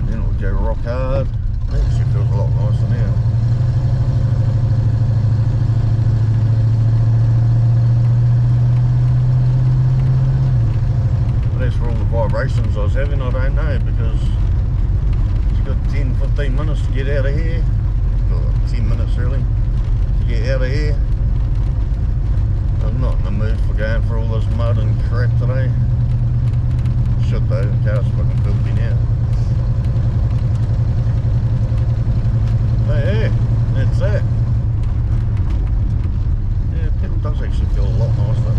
S1: And then it would go rock hard. It actually feels a lot nicer now. As for all the vibrations I was having, I don't know, because it's got 10-15 minutes to get out of here. Well, 10 minutes really to get out of here. I'm not in the mood for going for all this mud and crap today. Should though, the car's fucking filthy now. But yeah, that's it. Yeah, the pedal does actually feel a lot nicer.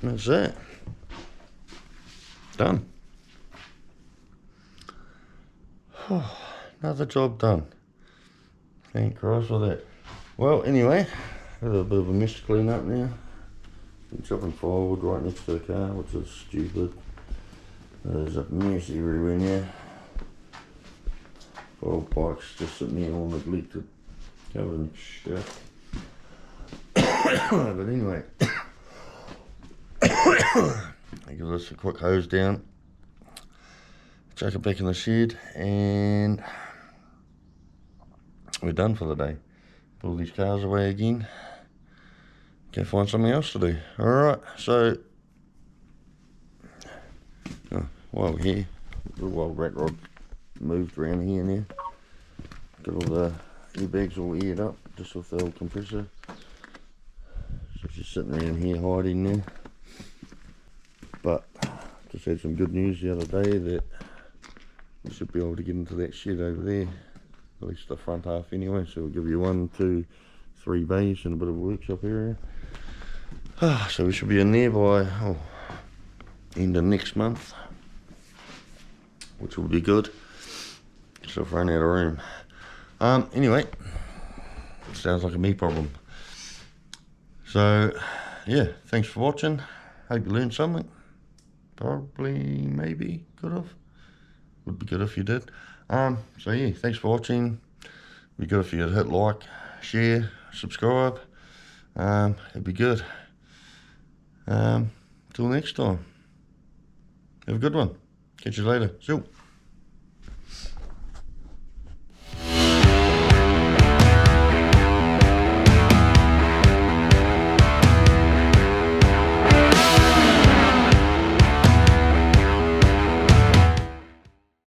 S1: That's it. Done. Another job done. Thank Christ for that. Well, anyway, got a bit of a mess to clean up now. Been chopping firewood right next to the car, which is stupid. There's a mess everywhere now. Old bike's just sitting there all neglected, covered in stuff. But anyway, I give this a quick hose down, chuck it back in the shed, and we're done for the day. Pull these cars away again, go find something else to do. Alright, so while we're here, the little rat rod moved around here now. Got all the airbags all aired up, just with the old compressor. So she's sitting around here hiding now. But just had some good news the other day that we should be able to get into that shed over there, at least the front half anyway. So we'll give you 1, 2, 3 bays and a bit of a workshop area. So we should be in there by end of next month, which will be good. So I've run out of room. Anyway, sounds like a me problem. So yeah, thanks for watching. Hope you learned something. Probably, maybe, could have. Would be good if you did. So yeah, thanks for watching. Be good if you'd hit like, share, subscribe. It'd be good. Till next time. Have a good one. Catch you later. See you.